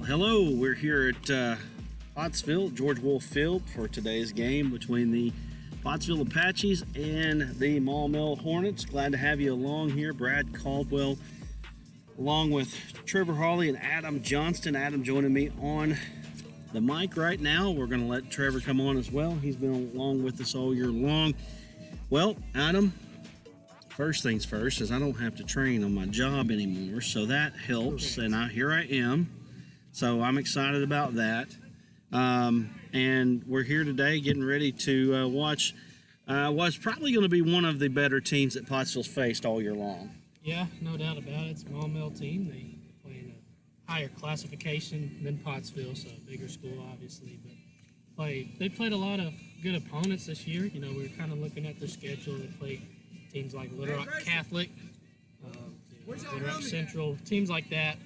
Hello, we're here at Pottsville, George Wolfe Field for today's game between the Pottsville Apaches and the Maumelle Hornets. Glad to have you along here. Brad Caldwell, along with Trevor Hawley and Adam Johnston. Adam joining me on the mic right now. We're going to let Trevor come on as well. He's been along with us all year long. Well, Adam, first things first is I don't have to train on my job anymore, so that helps. And here I am. So I'm excited about that. And we're here today getting ready to watch what's probably going to be one of the better teams that Pottsville's faced all year long. Yeah, no doubt about it. It's a Maumelle team. They play in a higher classification than Pottsville, so a bigger school, obviously. But they played a lot of good opponents this year. You know, we were kind of looking at their schedule. They played teams like Little Rock Catholic, Little Rock Central, teams like that.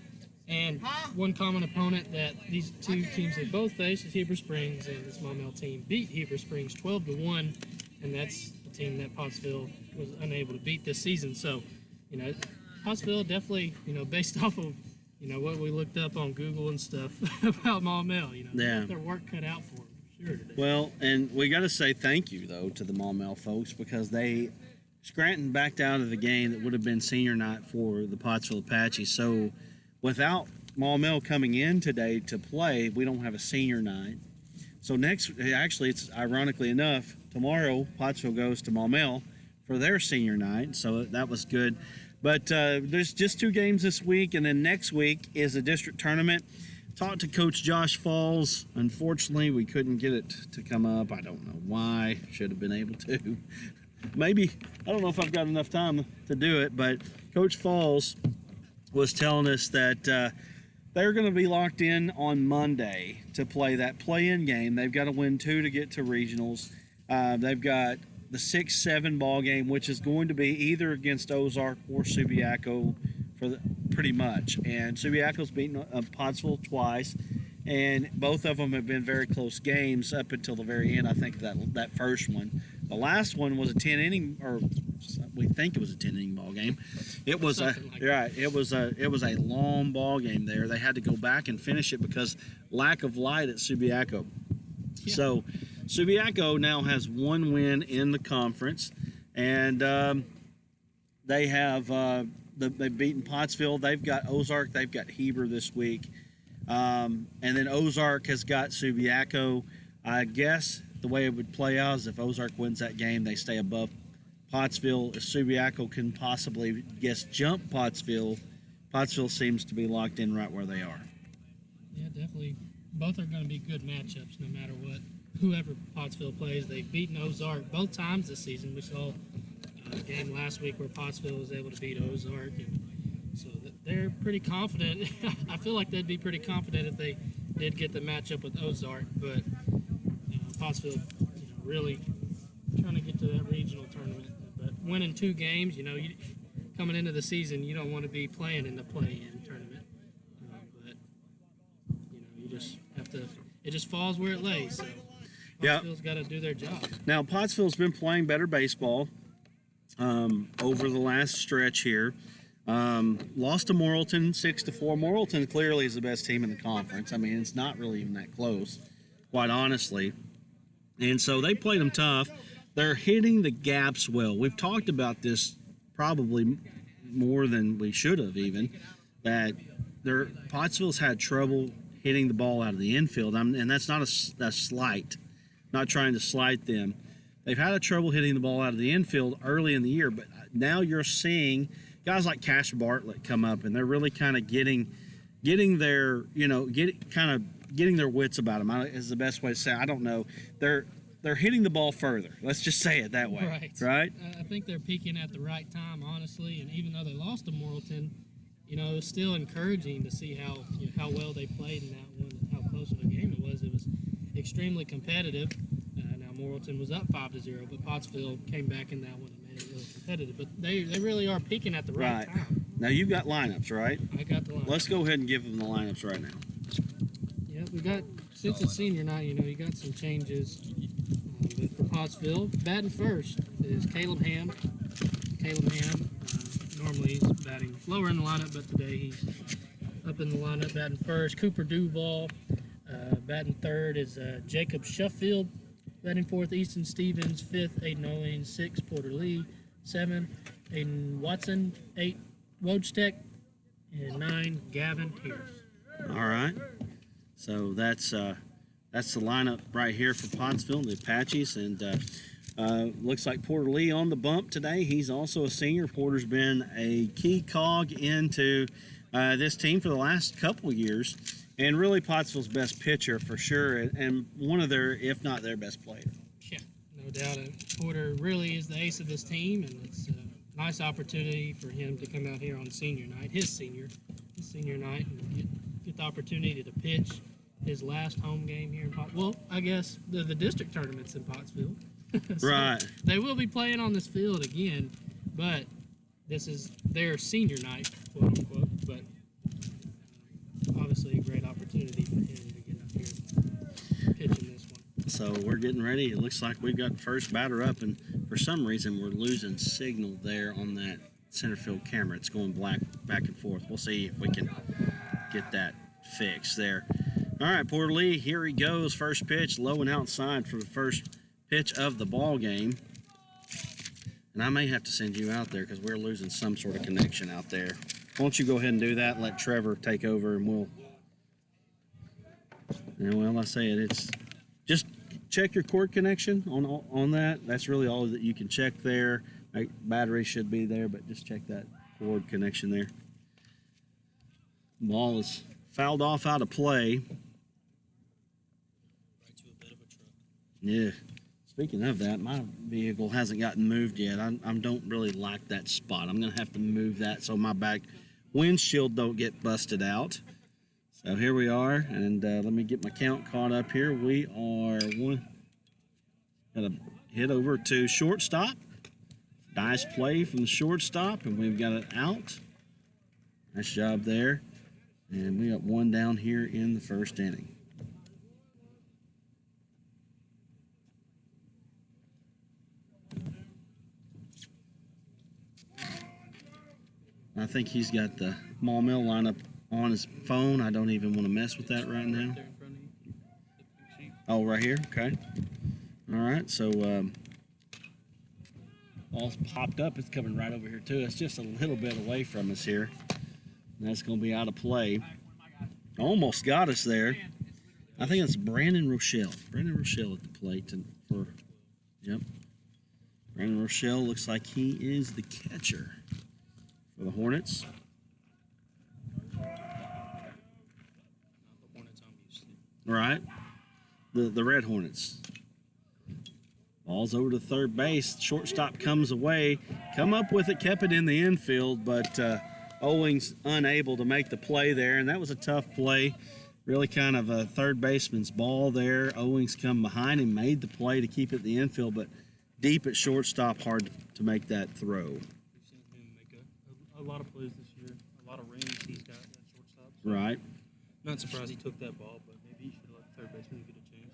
And one common opponent that these two teams have both faced is Heber Springs, and this Maumelle team beat Heber Springs 12-1, and that's the team that Pottsville was unable to beat this season. So, you know, Pottsville definitely, you know, based off of, you know, what we looked up on Google and stuff about Maumelle, you know, they got their work cut out for them, for sure. Today. Well, and we got to say thank you, though, to the Maumelle folks, because Scranton backed out of the game that would have been senior night for the Pottsville Apaches. So, without Maumelle coming in today to play, we don't have a senior night. So it's ironically enough, tomorrow Pottsville goes to Maumelle for their senior night, so that was good. But there's just 2 games this week, and then next week is a district tournament. Talked to Coach Josh Falls. Unfortunately, we couldn't get it to come up. I don't know why. Should have been able to. Maybe, I don't know if I've got enough time to do it, but Coach Falls was telling us that they're going to be locked in on Monday to play that play-in game. They've got to win 2 to get to regionals. They've got the 6-7 ball game, which is going to be either against Ozark or Subiaco pretty much. And Subiaco's beaten Pottsville twice, and both of them have been very close games up until the very end. I think that first one. The last one was a 10-inning, or we think it was a 10-inning ball game. It was It was a long ball game there. They had to go back and finish it because lack of light at Subiaco. Yeah. So Subiaco now has 1 win in the conference, and they have they've beaten Pottsville. They've got Ozark. They've got Heber this week, and then Ozark has got Subiaco. I guess the way it would play out is if Ozark wins that game, they stay above Pottsville. If Subiaco can possibly jump Pottsville, Pottsville seems to be locked in right where they are. Yeah, definitely. Both are going to be good matchups no matter what. Whoever Pottsville plays, they've beaten Ozark both times this season. We saw a game last week where Pottsville was able to beat Ozark, and so they're pretty confident. I feel like they'd be pretty confident if they did get the matchup with Ozark, but Pottsville, really trying to get to that regional tournament. But winning 2 games, coming into the season, you don't want to be playing in the play-in tournament. But you just have to. It just falls where it lays. So Pottsville's got to do their job. Now Pottsville's been playing better baseball over the last stretch here. Lost to Morrilton 6-4. Morrilton clearly is the best team in the conference. I mean, it's not really even that close, quite honestly. And so they played them tough. They're hitting the gaps well. We've talked about this probably more than we should have even, that Pottsville's had trouble hitting the ball out of the infield. And that's not a slight, not trying to slight them. They've had trouble hitting the ball out of the infield early in the year, but now you're seeing guys like Cash Bartlett come up, and they're really kind of getting their, getting their wits about them is the best way to say it. I don't know. They're hitting the ball further. Let's just say it that way. Right? I think they're peaking at the right time, honestly. And even though they lost to Morrilton, it was still encouraging to see how well they played in that one and how close of a game it was. It was extremely competitive. Now Morrilton was up 5-0, but Pottsville came back in that one and made it really competitive. But they really are peaking at the right time. Now you've got lineups, right? I got the lineups. Let's go ahead and give them the lineups right now. Yeah, we got, since it's senior night, you got some changes. For Pottsville, batting first is Caleb Ham. Normally he's batting lower in the lineup, but today he's up in the lineup batting first. Cooper Duval batting third is Jacob Sheffield. Batting fourth, Easton Stevens. Fifth, Aiden Owings. Sixth, Porter Lee. 7, Aiden Watson. 8, Wojtek. And 9, Gavin Pierce. All right. So that's the lineup right here for Pottsville, the Apaches. And looks like Porter Lee on the bump today. He's also a senior. Porter's been a key cog into this team for the last couple of years. And really Pottsville's best pitcher for sure. And one of their, if not their best player. Yeah, no doubt. Porter really is the ace of this team, and it's a nice opportunity for him to come out here on senior night, his senior night, and get the opportunity to pitch his last home game here in Pottsville. Well, I guess the district tournament's in Pottsville. So right. They will be playing on this field again, but this is their senior night, quote unquote. But obviously a great opportunity for him to get up here pitching this one. So we're getting ready. It looks like we've got the first batter up, and for some reason we're losing signal there on that center field camera. It's going back and forth. We'll see if we can get that fixed there. All right, Porter Lee, here he goes. First pitch, low and outside for the first pitch of the ball game. And I may have to send you out there because we're losing some sort of connection out there. Why don't you go ahead and do that and let Trevor take over, and we'll... And well, I say it's just check your cord connection on that. That's really all that you can check there. Battery should be there, but just check that cord connection there. Ball is fouled off out of play. Right to a bit of a truck. Yeah. Speaking of that, my vehicle hasn't gotten moved yet. I don't really like that spot. I'm going to have to move that so my back windshield don't get busted out. So here we are, and let me get my count caught up here. We are got a hit over to shortstop. Nice play from the shortstop, and we've got it out. Nice job there. And we got one down here in the first inning. I think he's got the Maumelle lineup on his phone. I don't even want to mess with that right now. Oh, right here? Okay. All right, so ball's popped up. It's coming right over here, too. It's just a little bit away from us here. And that's going to be out of play. Almost got us there. I think it's Brandon Rochelle. Brandon Rochelle at the plate. Yep. Brandon Rochelle looks like he is the catcher for the Hornets. Right. The Red Hornets. Ball's over to third base. Shortstop comes away. Come up with it, kept it in the infield, but Owings unable to make the play there, and that was a tough play. Really kind of a third baseman's ball there. Owings come behind and made the play to keep it in the infield, but deep at shortstop, hard to make that throw. We've seen him make a lot of plays this year. A lot of rings he's got at shortstop. So Right. not surprised he took that ball, but maybe he should have let the third baseman get a chance.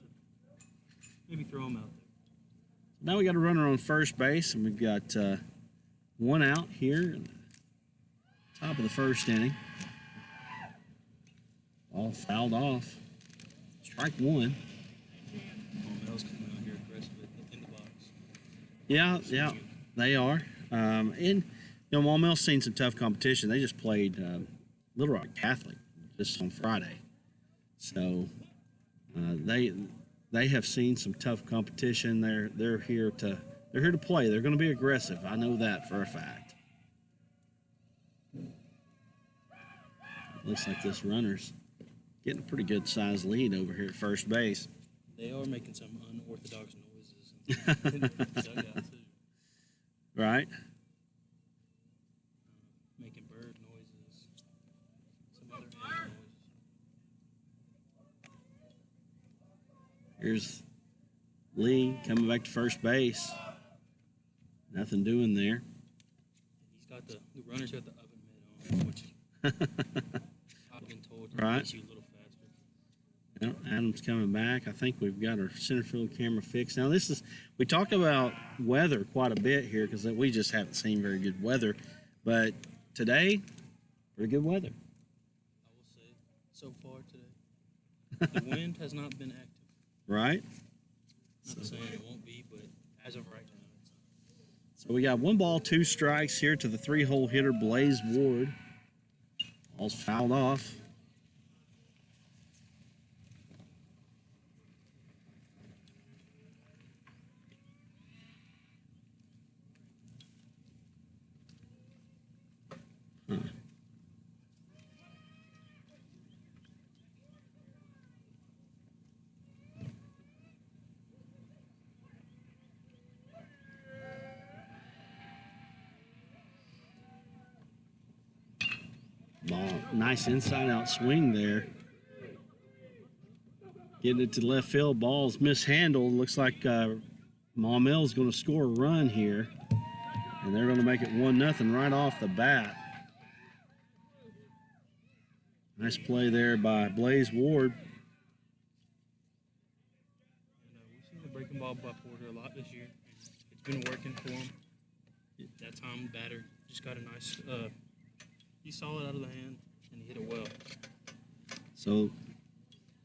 Maybe throw him out there. Now we got a runner on first base, and we've got one out here at the top of the first inning. All fouled off. Strike one. Maumelle's coming out here aggressive in the box. Yeah, they are. And Maumelle's seen some tough competition. They just played Little Rock Catholic just on Friday, so they have seen some tough competition. They're here to play. They're going to be aggressive. I know that for a fact. Looks like this runner's getting a pretty good sized lead over here at first base. They are making some unorthodox noises in the dugout too. Right. Making bird noises. Some other animal noises. Here's Lee coming back to first base. Nothing doing there. He's got the runner's got the oven mitt on, which I've been told Right. makes you a little faster. Well, Adam's coming back. I think we've got our center field camera fixed. Now we talk about weather quite a bit here because we just haven't seen very good weather. But today, pretty good weather. I will so far today. The wind has not been active. Right? Not saying it won't be, but as of right now. So we got 1 ball, 2 strikes here to the 3-hole hitter, Blaze Ward. All's fouled off. Ball, nice inside out swing there. Getting it to left field. Ball's mishandled. Looks like Maumelle's going to score a run here. And they're going to make it 1-0 right off the bat. Nice play there by Blaze Ward. We've seen the breaking ball by Porter a lot this year. It's been working for him. That time, batter just got a nice, he saw it out of the hand, and he hit it well. So,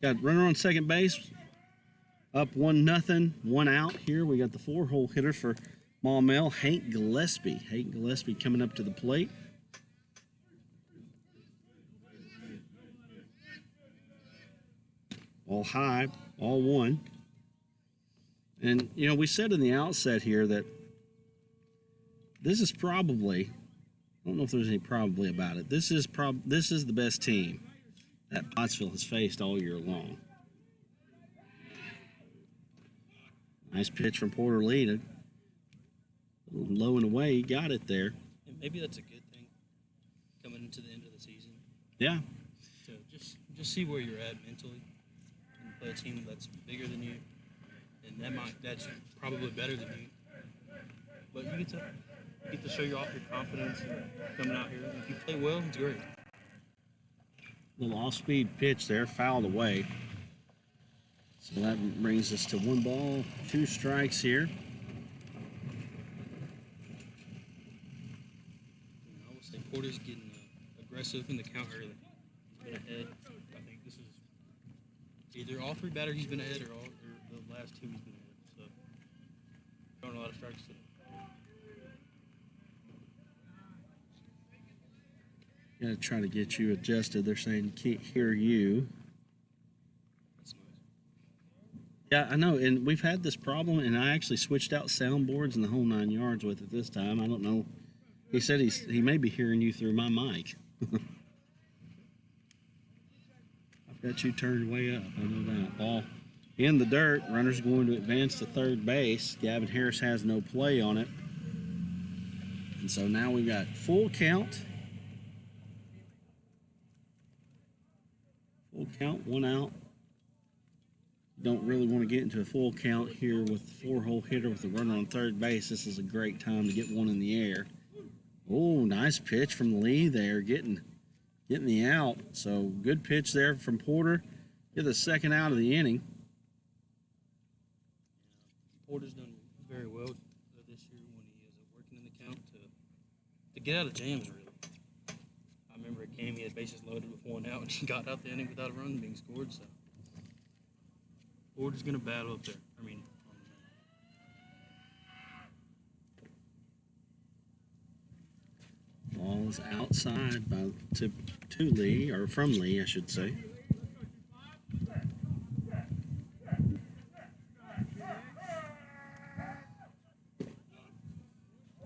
got runner on second base. Up 1-0, 1 out here. We got the 4-hole hitter for Maumelle, Hank Gillespie. Hank Gillespie coming up to the plate. All high, all 1. And, you know, we said in the outset here that this is probably, I don't know if there's any probably about it, this is the best team that Pottsville has faced all year long. Nice pitch from Porter Lee. A little low and away, he got it there. And maybe that's a good thing coming into the end of the season. Yeah. To just see where you're at mentally and play a team that's bigger than you, and that's probably better than you. But you get to show off your confidence coming out here. If you play well, it's great. Little off-speed pitch there, fouled away. So that brings us to 1 ball, 2 strikes here. I would say Porter's getting aggressive in the count early. He's been ahead. I think this is either all 3 batters he's been ahead or the last 2 he's been ahead. So, throwing a lot of strikes today. Gotta try to get you adjusted. They're saying can't hear you. That's nice. Yeah, I know, and we've had this problem, and I actually switched out soundboards and the whole 9 yards with it this time. I don't know. He said he may be hearing you through my mic. I've got you turned way up. I know that. Ball in the dirt. Runner's going to advance to third base. Gavin Harris has no play on it. And so now we've got full count. Full count, 1 out. Don't really want to get into a full count here with the 4-hole hitter with the runner on third base. This is a great time to get one in the air. Oh, nice pitch from Lee there, getting the out. So good pitch there from Porter. Get the 2nd out of the inning. Porter's done very well this year when he is working in the count to get out of jams, really. I remember a game he had bases loaded with 1 out, and he got out the inning without a run being scored. So Porter's going to battle up there. I mean, on the Ball is outside to Lee, or from Lee, I should say.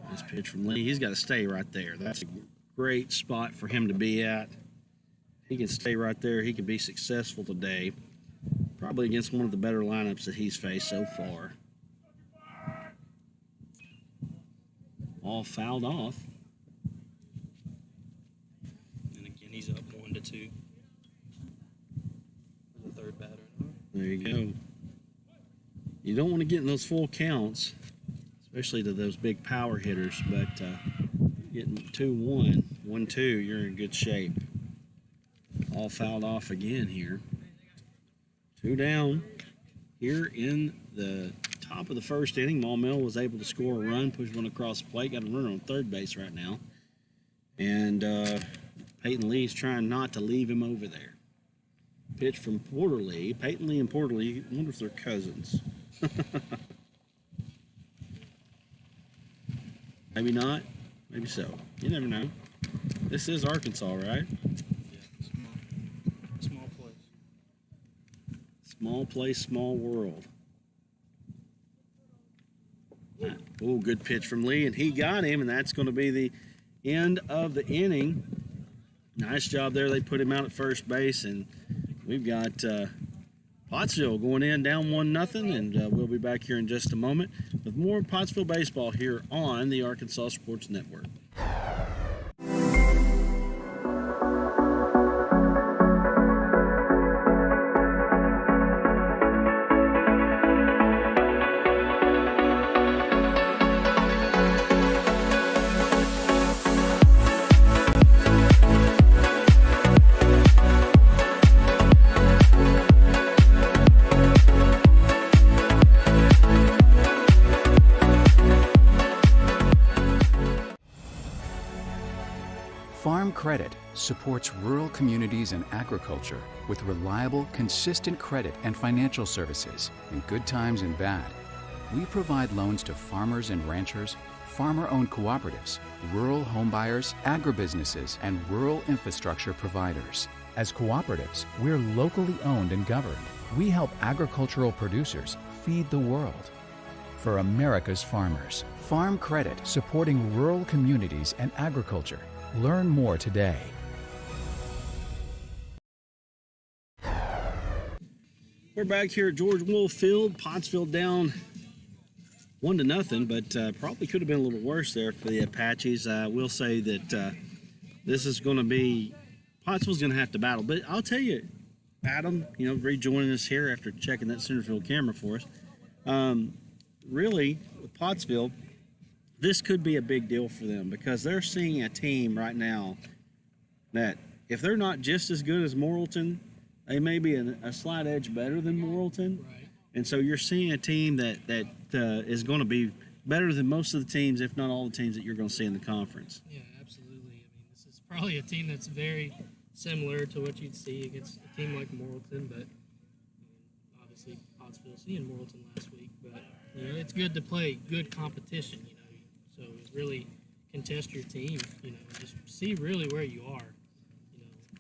Nice pitch from Lee. He's got to stay right there. That's a great spot for him to be at. He can stay right there. He can be successful today. Probably against one of the better lineups that he's faced so far. All fouled off. And again, he's up 1-2 for the 3rd batter. There you go. You don't want to get in those full counts, especially to those big power hitters, but getting 2-1, 1-2, you're in good shape. All fouled off again here. 2 down. Here in the top of the 1st inning, Maumelle was able to score a run, push one across the plate, got a runner on third base right now. And Peyton Lee's trying not to leave him over there. pitch from Porterly. Peyton Lee and Porterly. I wonder if they're cousins. Maybe not. Maybe so. You never know. This is Arkansas, right? Yeah, small place. Small place, small world. Oh, good pitch from Lee, and he got him, and that's going to be the end of the inning. Nice job there. They put him out at first base, and we've got Pottsville going in down 1-0, and we'll be back here in just a moment with more Pottsville baseball here on the Arkansas Sports Network. Farm Credit supports rural communities and agriculture with reliable, consistent credit and financial services in good times and bad. We provide loans to farmers and ranchers, farmer-owned cooperatives, rural homebuyers, agribusinesses, and rural infrastructure providers. As cooperatives, we're locally owned and governed. We help agricultural producers feed the world. For America's farmers, Farm Credit supporting rural communities and agriculture. Learn more today. We're back here at George Wolf Field. Pottsville down 1-0, but probably could have been a little worse there for the Apaches. I will say that this is going to be, Pottsville's going to have to battle. But I'll tell you, Adam, rejoining us here after checking that center field camera for us. Really, with Pottsville, this could be a big deal for them because they're seeing a team right now that if they're not just as good as Morrilton, they may be a slight edge better than Morrilton. Right. And so you're seeing a team that is going to be better than most of the teams, if not all the teams that you're going to see in the conference. Yeah, absolutely. I mean, this is probably a team that's very similar to what you'd see against a team like Morrilton, but obviously Pottsville seeing Morrilton last week. But it's good to play good competition. So really contest your team, and just see really where you are,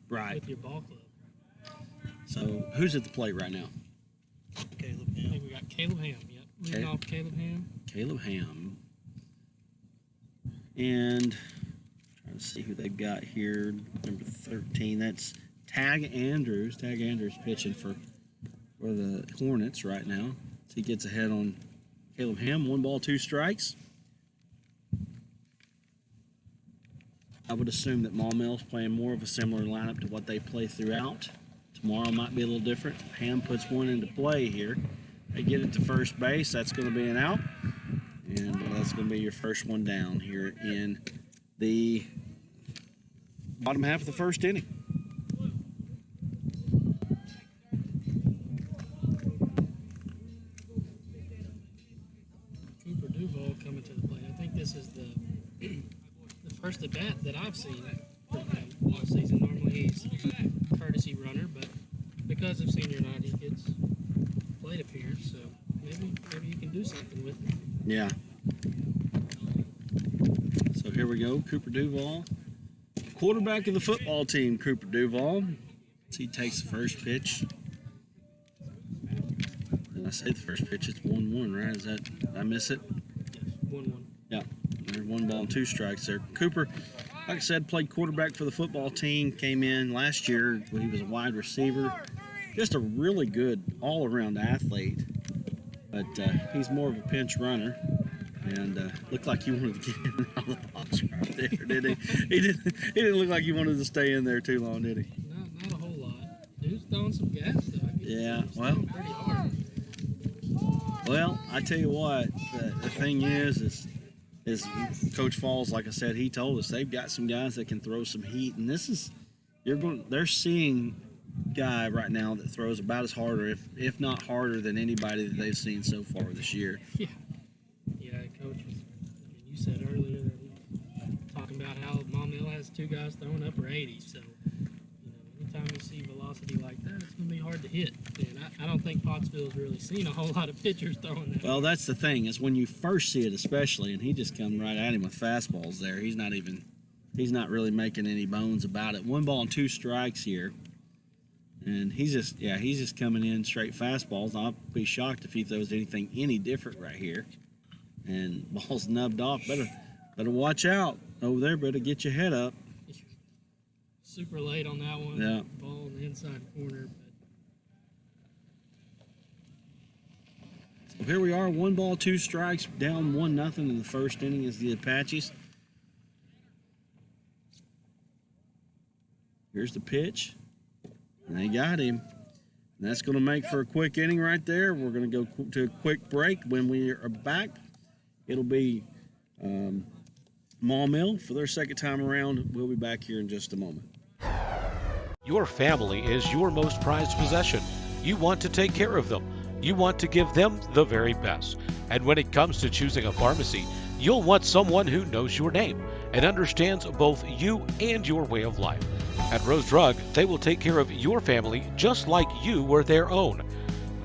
right, with your ball club. So who's at the plate right now? Caleb I Ham. think we got Caleb Ham. Yep, leading off Caleb Ham. Caleb Ham. And trying to see who they've got here. Number 13. That's Tag Andrews. Tag Andrews pitching for the Hornets right now. So he gets ahead on Caleb Ham. 1 ball, 2 strikes. I would assume that Maumelle's playing more of a similar lineup to what they play throughout. Tomorrow might be a little different. Ham puts one into play here. They get it to first base. That's going to be an out. And that's going to be your first one down here in the bottom half of the first inning. Cooper Duval coming to the plate. I think this is the first at bat that I've seen from him all season. Normally he's a courtesy runner, but because of senior night, he gets plate appearance. So maybe you can do something with it. Yeah. So here we go, Cooper Duval. Quarterback of the football team, Cooper Duval. So he takes the first pitch. Did I say the first pitch? It's 1-1, right? Did I miss it? Yes, 1-1. Yeah. There's 1 ball and 2 strikes there. Cooper, like I said, played quarterback for the football team. Came in last year when he was a wide receiver. Just a really good all-around athlete. But he's more of a pinch runner. And looked like he wanted to get in and out of the box right there, did he? He didn't look like he wanted to stay in there too long, did he? Not a whole lot. Dude's throwing some gas, though. Yeah, He's well. throwing pretty hard. Well, I tell you what, the thing is Coach Falls, like I said, he told us they've got some guys that can throw some heat, and they're seeing a guy right now that throws about as hard, or if not harder than anybody that they've seen so far this year. Yeah, Coach. You said earlier that he's talking about how Maumelle has 2 guys throwing upper 80s. So, anytime you see velocity like that, it's going to be hard to hit. And I don't think Pottsville's really seen a whole lot of pitchers throwing that. Well, that's the thing, is when you first see it especially, and he just come right at him with fastballs there. He's not really making any bones about it. 1 ball and 2 strikes here. And he's just coming in straight fastballs. I'll be shocked if he throws anything any different right here. And ball's nubbed off. Better watch out over there. Better get your head up. Super late on that one. Yeah. Ball in the inside corner. So here we are, 1 ball, 2 strikes, down 1-0 in the first inning is the Apaches. Here's the pitch. And they got him. And that's going to make for a quick inning right there. We're going to go to a quick break. When we are back, it'll be Maumelle for their second time around. We'll be back here in just a moment. Your family is your most prized possession. You want to take care of them. You want to give them the very best. And when it comes to choosing a pharmacy, you'll want someone who knows your name and understands both you and your way of life. At Rose Drug, they will take care of your family just like you were their own.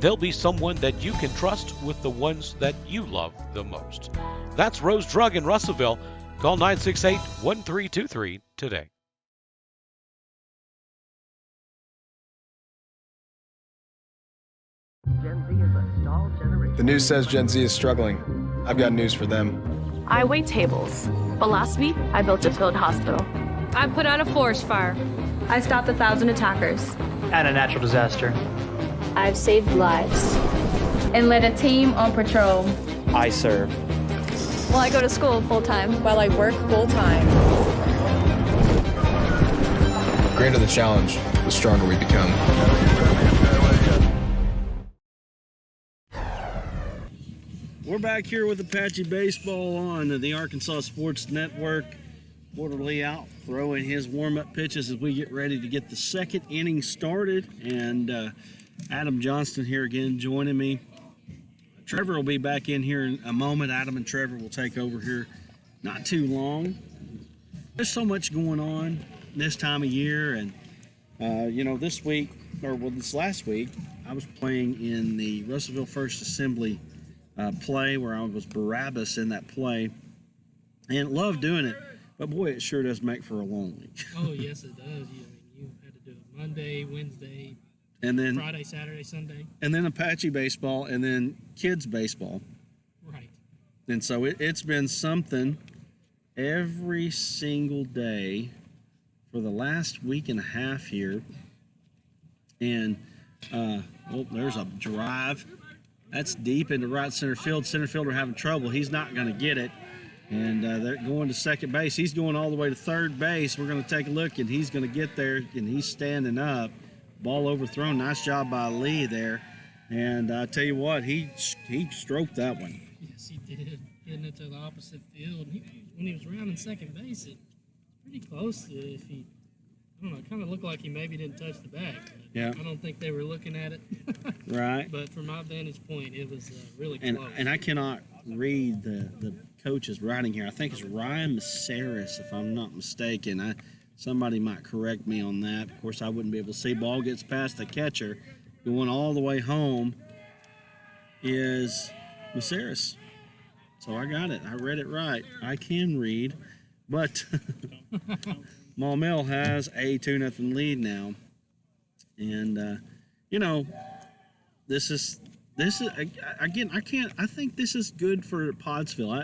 They'll be someone that you can trust with the ones that you love the most. That's Rose Drug in Russellville. Call 968-1323 today. The news says Gen Z is struggling. I've got news for them. I wait tables, but last week I built a field hospital. I put out a forest fire. I stopped 1,000 attackers. And a natural disaster. I've saved lives. And led a team on patrol. I serve. Well, I go to school full-time. While I work full-time. The greater the challenge, the stronger we become. We're back here with Apache Baseball on the Arkansas Sports Network. Porter Lee out throwing his warm-up pitches as we get ready to get the second inning started. And Adam Johnston here again joining me. Trevor will be back in here in a moment. Adam and Trevor will take over here not too long. There's so much going on this time of year. And, this last week, I was playing in the Russellville First Assembly play where I was Barabbas in that play. And loved doing it. But boy, it sure does make for a long week. Oh, yes, it does. You had to do it Monday, Wednesday, and then Friday, Saturday, Sunday. And then Apache baseball, and then kids baseball. Right. And so it's been something every single day for the last week and a half here. And, there's a drive. That's deep into right center field. Center fielder having trouble. He's not going to get it. And they're going to second base. He's going all the way to third base. We're going to take a look, and he's going to get there, and he's standing up. Ball overthrown. Nice job by Lee there. And I tell you what, he stroked that one. Yes, he did. Getting it to the opposite field. When he was rounding second base, it was pretty close to if he, I don't know, it kind of looked like he maybe didn't touch the bag. Yeah. I don't think they were looking at it. Right. But from my vantage point, it was really close. And I cannot read the coach's writing here. I think it's Ryan Maceris, if I'm not mistaken. Somebody might correct me on that. Of course, I wouldn't be able to see. Ball gets past the catcher. Going all the way home is Maceris. So I got it. I read it right. I can read. But Maumelle has a 2-0 lead now. And, this is again, I think this is good for Pottsville.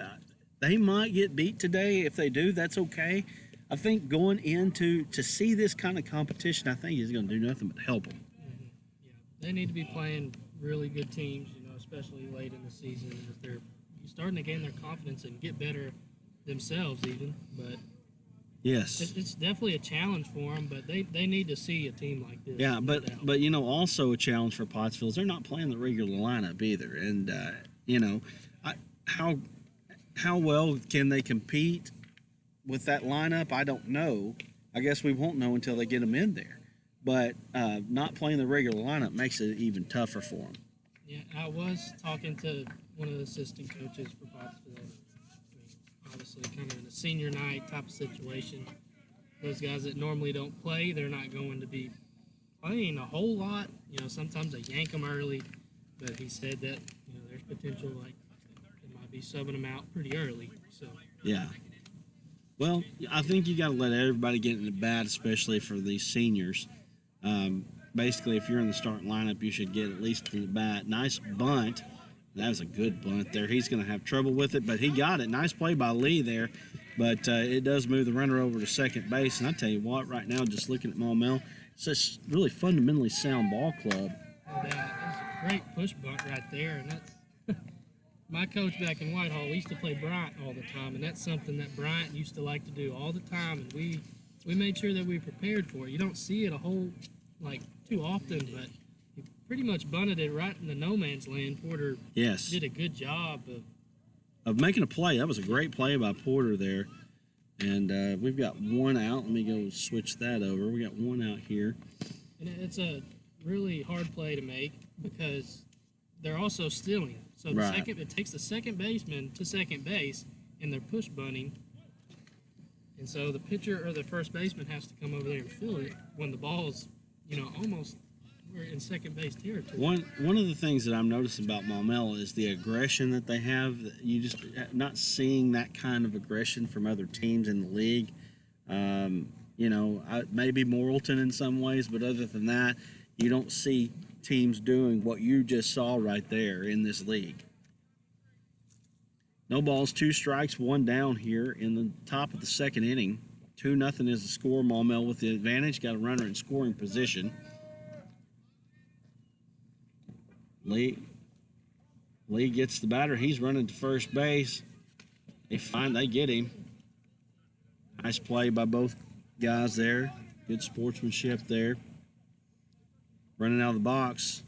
They might get beat today. If they do, that's okay. I think going into to see this kind of competition, I think is going to do nothing but help them. Mm-hmm. Yeah, they need to be playing really good teams, especially late in the season. If they're starting to gain their confidence and get better themselves even. But yes, it's definitely a challenge for them, but they need to see a team like this. Yeah, but also a challenge for Pottsville is they're not playing the regular lineup either. And, how well can they compete with that lineup? I don't know. I guess we won't know until they get them in there. But not playing the regular lineup makes it even tougher for them. Yeah, I was talking to one of the assistant coaches for Pottsville. Obviously, kind of in a senior night type of situation. Those guys that normally don't play, they're not going to be playing a whole lot. You know, sometimes they yank them early, but he said that, you know, there's potential, like, it might be subbing them out pretty early. So Yeah. Well, I think you got to let everybody get in the bat, especially for these seniors. Basically, if you're in the starting lineup, you should get at least in the bat. Nice bunt. That was a good bunt there. He's going to have trouble with it, but he got it. Nice play by Lee there. But it does move the runner over to second base. And I tell you what, right now, just looking at Maumelle, it's a really fundamentally sound ball club. that's a great push bunt right there. And that's my coach back in Whitehall. We used to play Bryant all the time, and that's something that Bryant used to like to do all the time. And we made sure that we prepared for it. You don't see it too often, but he pretty much bunted it right in the no man's land. Porter did a good job of making a play. That was a great play by Porter there. And we've got one out. Let me go switch that over. We got one out here. And it's a really hard play to make because they're also stealing. So it takes the second baseman to second base, and they're push bunting. And so the pitcher or the first baseman has to come over there and fill it when the ball's, almost we're in second base territory. One of the things that I'm noticing about Maumelle is the aggression that they have. You just not seeing that kind of aggression from other teams in the league. Maybe Morrilton in some ways, but other than that, you don't see teams doing what you just saw right there in this league. No balls, 2 strikes, 1 down here in the top of the second inning. 2-0 is the score. Maumelle with the advantage. Got a runner in scoring position. Lee gets the batter. He's running to first base. They get him. Nice play by both guys there. Good sportsmanship there. Running out of the box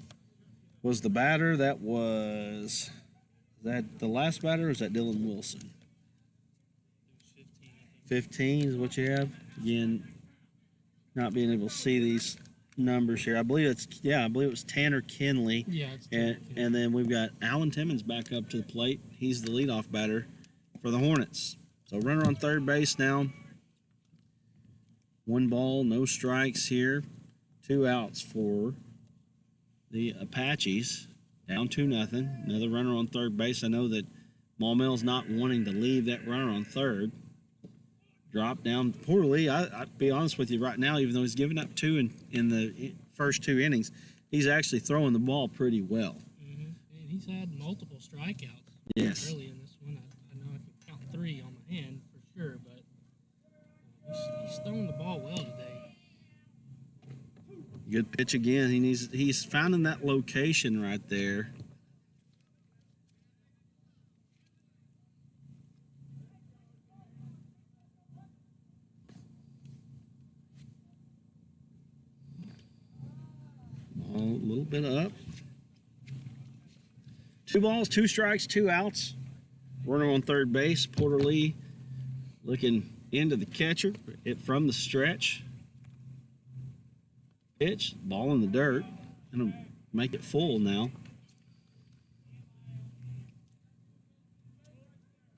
was the batter. Was that the last batter, or was that Dylan Wilson? 15 is what you have. Again, not being able to see these numbers here. I believe it was Tanner Kinley. Yeah, it's Tanner Kinley. And then we've got Alan Timmons back up to the plate. He's the leadoff batter for the Hornets. So runner on third base now. 1 ball, no strikes here. 2 outs for the Apaches. Down 2-0. Another runner on third base. I know that Maumelle's not wanting to leave that runner on third. Drop down poorly. I'll be honest with you right now, even though he's given up 2 in the first 2 innings, he's actually throwing the ball pretty well. Mm-hmm. And he's had multiple strikeouts. Yes. Early in this one. I know I can count 3 on my hand for sure, but he's throwing the ball well today. Good pitch again. He's finding that location right there. A little bit up. 2 balls, 2 strikes, 2 outs. Runner on third base. Porter Lee looking into the catcher from the stretch. Pitch, ball in the dirt. Gonna make it full now.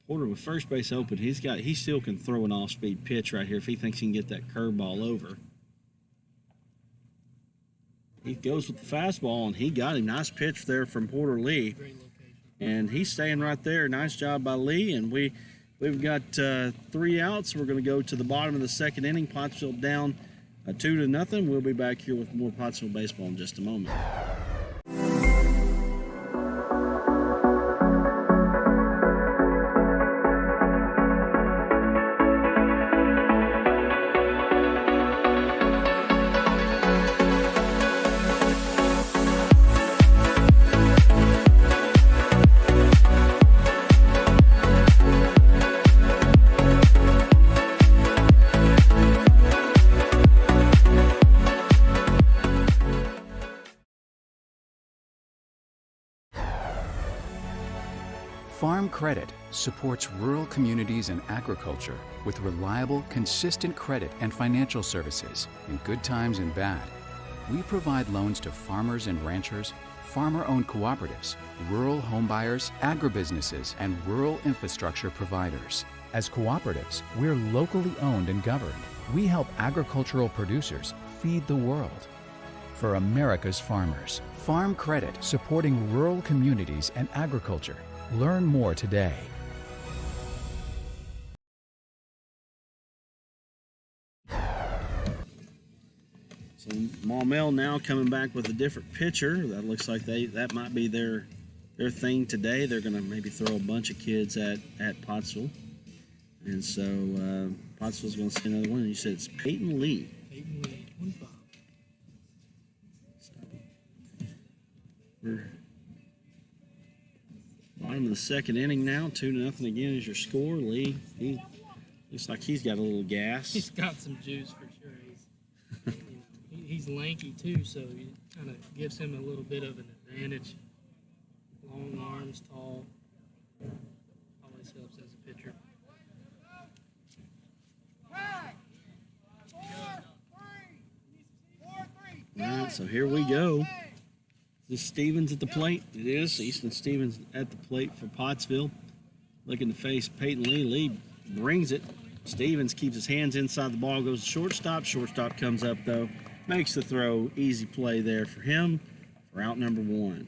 Porter with first base open. He still can throw an off-speed pitch right here if he thinks he can get that curveball over. He goes with the fastball, and he got him. Nice pitch there from Porter Lee. Great location. And he's staying right there. Nice job by Lee. And we've got 3 outs. We're going to go to the bottom of the second inning. Pottsville down 2-0. We'll be back here with more Pottsville baseball in just a moment. Farm Credit supports rural communities and agriculture with reliable, consistent credit and financial services in good times and bad. We provide loans to farmers and ranchers, farmer-owned cooperatives, rural homebuyers, agribusinesses, and rural infrastructure providers. As cooperatives, we're locally owned and governed. We help agricultural producers feed the world. for America's farmers. Farm Credit, supporting rural communities and agriculture. Learn more today. So Maumelle now coming back with a different pitcher. That looks like that might be their thing today. They're going to maybe throw a bunch of kids at Pottsville. And so Pottsville's going to see another one. You said it's Peyton Lee. Peyton Lee, 25. So we're bottom of the second inning now. 2-0 again is your score. Lee, he looks like he's got a little gas. He's got some juice for sure. He's lanky too, so it kind of gives him a little bit of an advantage. Long arms, tall. Always helps as a pitcher. All right, so here we go. This Stevens at the plate. It is Easton Stevens at the plate for Pottsville. Looking to face Peyton Lee. Lee brings it. Stevens keeps his hands inside the ball, goes to shortstop. Shortstop comes up though, makes the throw. Easy play there for him for out number 1.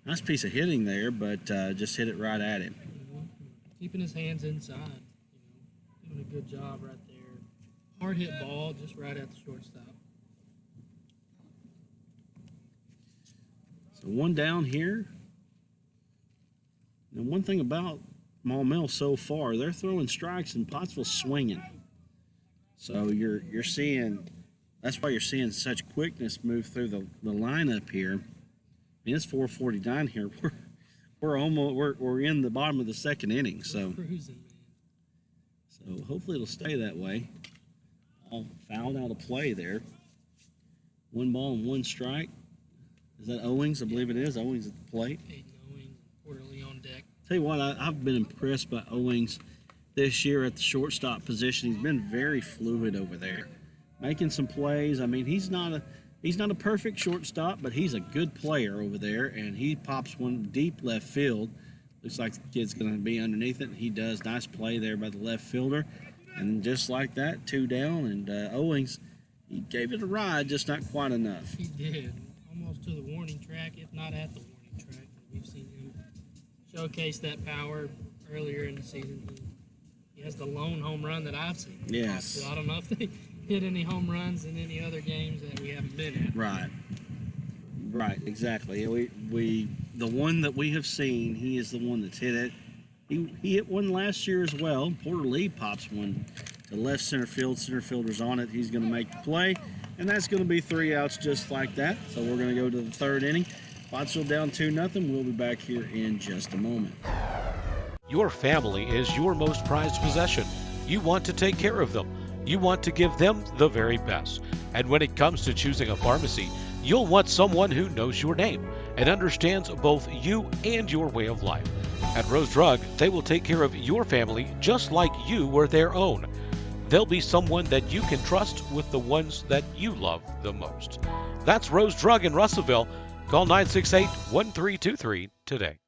Nice piece of hitting there, but just hit it right at him. Keeping his hands inside, doing a good job right there. Hard hit ball, just right at the shortstop. So one down here. And one thing about Maumelle so far, they're throwing strikes and Pottsville's swinging. So you're seeing, that's why you're seeing such quickness move through the lineup here. I mean, it's 4:49 here. We're in the bottom of the second inning, so Cruising, man. so hopefully it'll stay that way. All fouled out of play there. 1 ball and 1 strike. Is that Owings? I believe it is. Owings at the plate. Peyton Owings, Quarterly on deck. Tell you what, I've been impressed by Owings this year at the shortstop position. He's been very fluid over there, making some plays. I mean, he's not a perfect shortstop, but he's a good player over there, and he pops one deep left field. Looks like the kid's going to be underneath it, and he does. Nice play there by the left fielder. And just like that, 2 down, and Owings, he gave it a ride, just not quite enough. He did. Almost to the warning track, if not at the warning track. We've seen him showcase that power earlier in the season. He has the lone home run that I've seen. Yes. I don't know if they hit any home runs in any other games that we haven't been at. Right, exactly. We the one that we have seen, he is the one that's hit it. He hit one last year as well. Porter Lee pops one to left center field. Center fielder's on it. He's going to make the play, and that's going to be 3 outs just like that. So we're going to go to the third inning. Pottsville down 2-0. We'll be back here in just a moment. Your family is your most prized possession. You want to take care of them. You want to give them the very best. And when it comes to choosing a pharmacy, you'll want someone who knows your name and understands both you and your way of life. At Rose Drug, they will take care of your family just like you were their own. They'll be someone that you can trust with the ones that you love the most. That's Rose Drug in Russellville. Call 968-1323 today.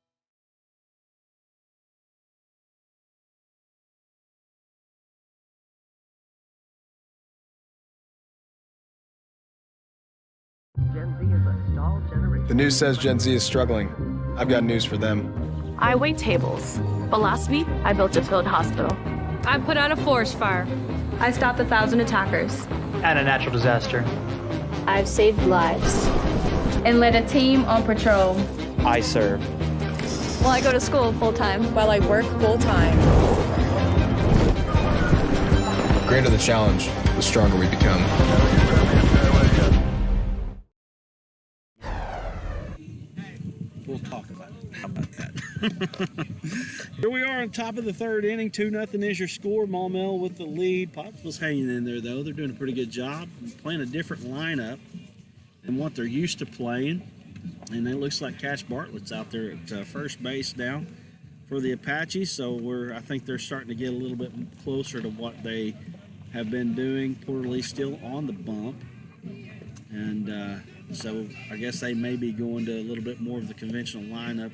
The news says Gen Z is struggling. I've got news for them. I wait tables. But last week, I built a field hospital. I put out a forest fire. I stopped 1,000 attackers. And a natural disaster. I've saved lives. And led a team on patrol. I serve. Well, I go to school full-time. While I work full-time. The greater the challenge, the stronger we become. We'll talk about it. How about that? Here we are on top of the third inning. 2-0 is your score. Maumelle with the lead. Pottsville's hanging in there, though. They're doing a pretty good job. Playing a different lineup than what they're used to playing. And it looks like Cash Bartlett's out there at first base now for the Apaches. So I think they're starting to get a little bit closer to what they have been doing. Porter Lee still on the bump. And so I guess they may be going to a little bit more of the conventional lineup.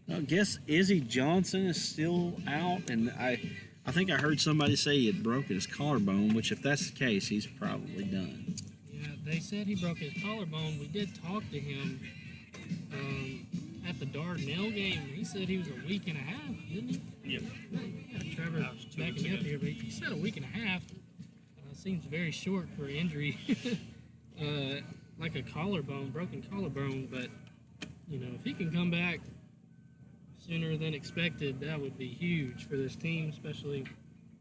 I guess Izzy Johnson is still out, and I think I heard somebody say he had broken his collarbone, which if that's the case, he's probably done. Yeah, They said he broke his collarbone. We did talk to him at the Dardanelle game. He said he was a week and a half, didn't he? Yep. Yeah, Trevor backing me up here, but he said a week and a half. Seems very short for injury, like a collarbone, broken collarbone. But you know, if he can come back sooner than expected, that would be huge for this team, especially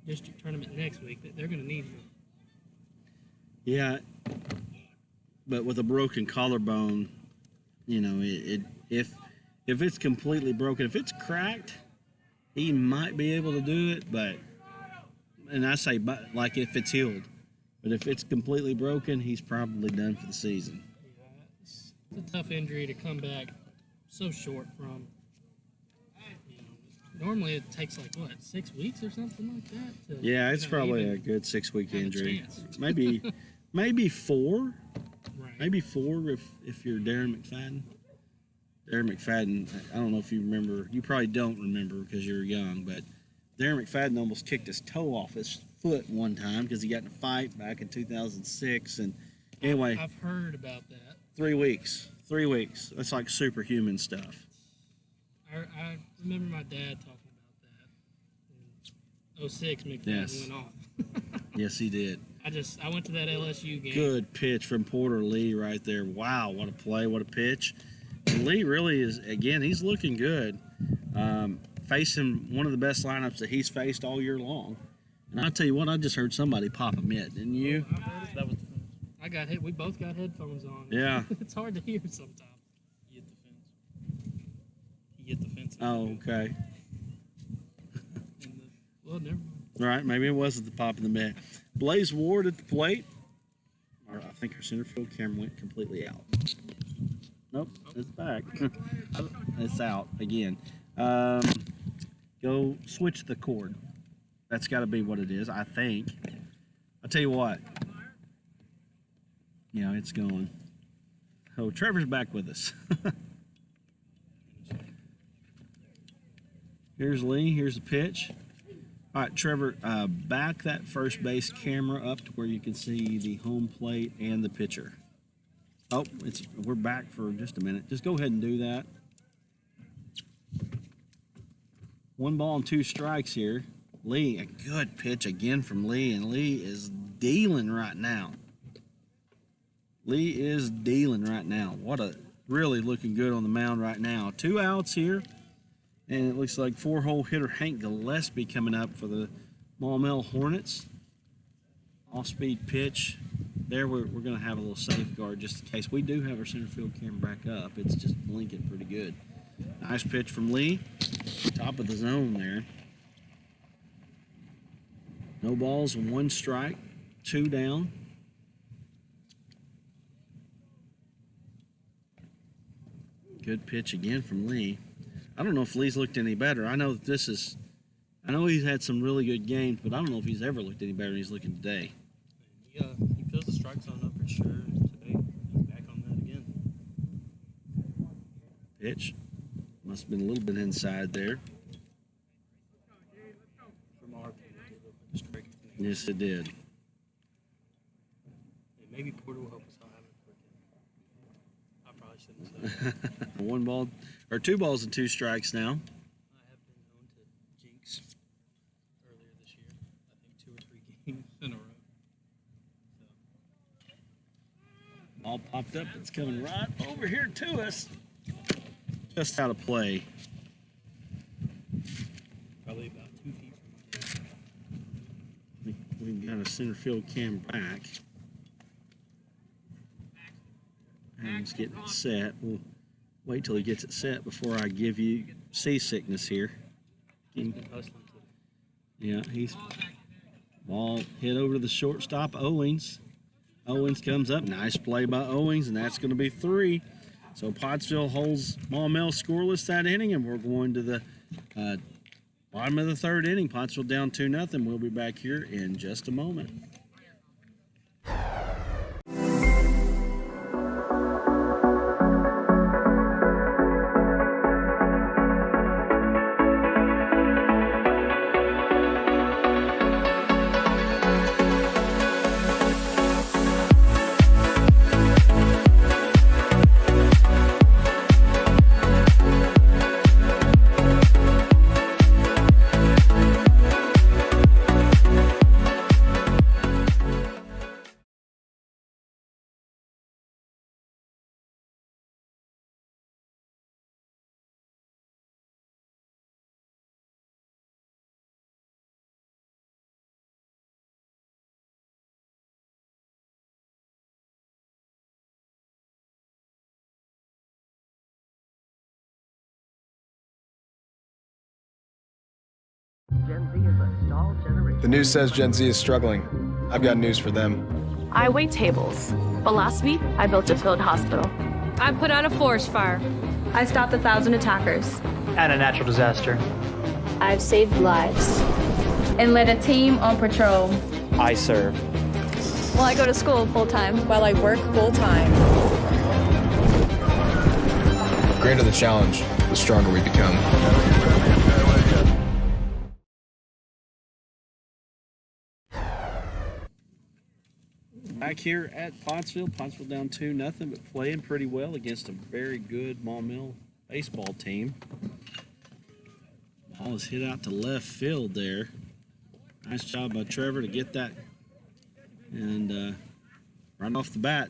district tournament next week. They're going to need him. Yeah, but with a broken collarbone, you know, if it's completely broken, if it's cracked, he might be able to do it. But, and I say, but like if it's healed, but if it's completely broken, he's probably done for the season. Yeah, it's a tough injury to come back so short from. You know, normally it takes like what, 6 weeks or something like that. Yeah, it's probably a good 6-week injury. Maybe 4. Right. Maybe 4 if you're Darren McFadden. Darren McFadden, I don't know if you remember. You probably don't remember because you're young, but Darren McFadden almost kicked his toe off his foot one time because he got in a fight back in 2006. And anyway, I've heard about that. 3 weeks. 3 weeks. That's like superhuman stuff. I remember my dad talking about that. In 06, McFadden went off. Yes, he did. I went to that LSU game. Good pitch from Porter Lee right there. Wow, what a play, what a pitch. And Lee really is, again, he's looking good. Facing one of the best lineups that he's faced all year long. And I'll tell you what, I just heard somebody pop a mitt, didn't you? That was the fence. I got hit. We both got headphones on. Yeah. It's hard to hear sometimes. He hit the fence. He hit the fence. Oh, okay. Well, never mind. All right, maybe it wasn't the pop of the mitt. Blaze Ward at the plate. I think our center field camera went completely out. Nope, it's back. It's out again. Go switch the cord. That's got to be what it is, I think. I'll tell you what. Yeah, it's going. Oh, Trevor's back with us. Here's Lee. Here's the pitch. All right, Trevor, back that first base camera up to where you can see the home plate and the pitcher. Oh, we're back for just a minute. Just go ahead and do that. 1 ball and 2 strikes here. Lee, a good pitch again from Lee, and Lee is dealing right now. Lee is dealing right now. What a really looking good on the mound right now. 2 outs here. And it looks like 4-hole hitter Hank Gillespie coming up for the Maumelle Hornets. Off-speed pitch. There we're going to have a little safeguard just in case. We do have our center field camera back up. It's just blinking pretty good. Nice pitch from Lee. Top of the zone there. No balls, 1 strike, 2 down. Good pitch again from Lee. I don't know if Lee's looked any better. I know he's had some really good games, but I don't know if he's ever looked any better than he's looking today. Yeah, he feels the strike zone up for sure today. He's back on that again. Pitch. Must have been a little bit inside there. From our point, it looked like a strike. Yes, it did. Yeah, maybe Porter will help us out having it. I probably shouldn't have said that. 1 ball, or 2 balls and 2 strikes now. I have been known to jinx earlier this year. I think 2 or 3 games in a row. Ball popped up. It's coming right over here to us. Just out of play. Probably about 2 feet from my head. We've got a center field cam back. And he's getting it set. We'll wait till he gets it set before I give you seasickness here. Yeah, he's ball hit over to the shortstop, Owings. Owings comes up. Nice play by Owings, and that's going to be 3. So Pottsville holds Maumelle scoreless that inning, and we're going to the bottom of the 3rd inning. Pottsville down 2-0. We'll be back here in just a moment. The news says Gen Z is struggling. I've got news for them. I wait tables. But last week, I built a field hospital. I put out a forest fire. I stopped 1,000 attackers. And a natural disaster. I've saved lives. And led a team on patrol. I serve. Well, I go to school full time. While I work full time. The greater the challenge, the stronger we become. Back here at Pottsville down 2-0, but playing pretty well against a very good Maumelle baseball team. Ball is hit out to left field there. Nice job by Trevor to get that. And right off the bat,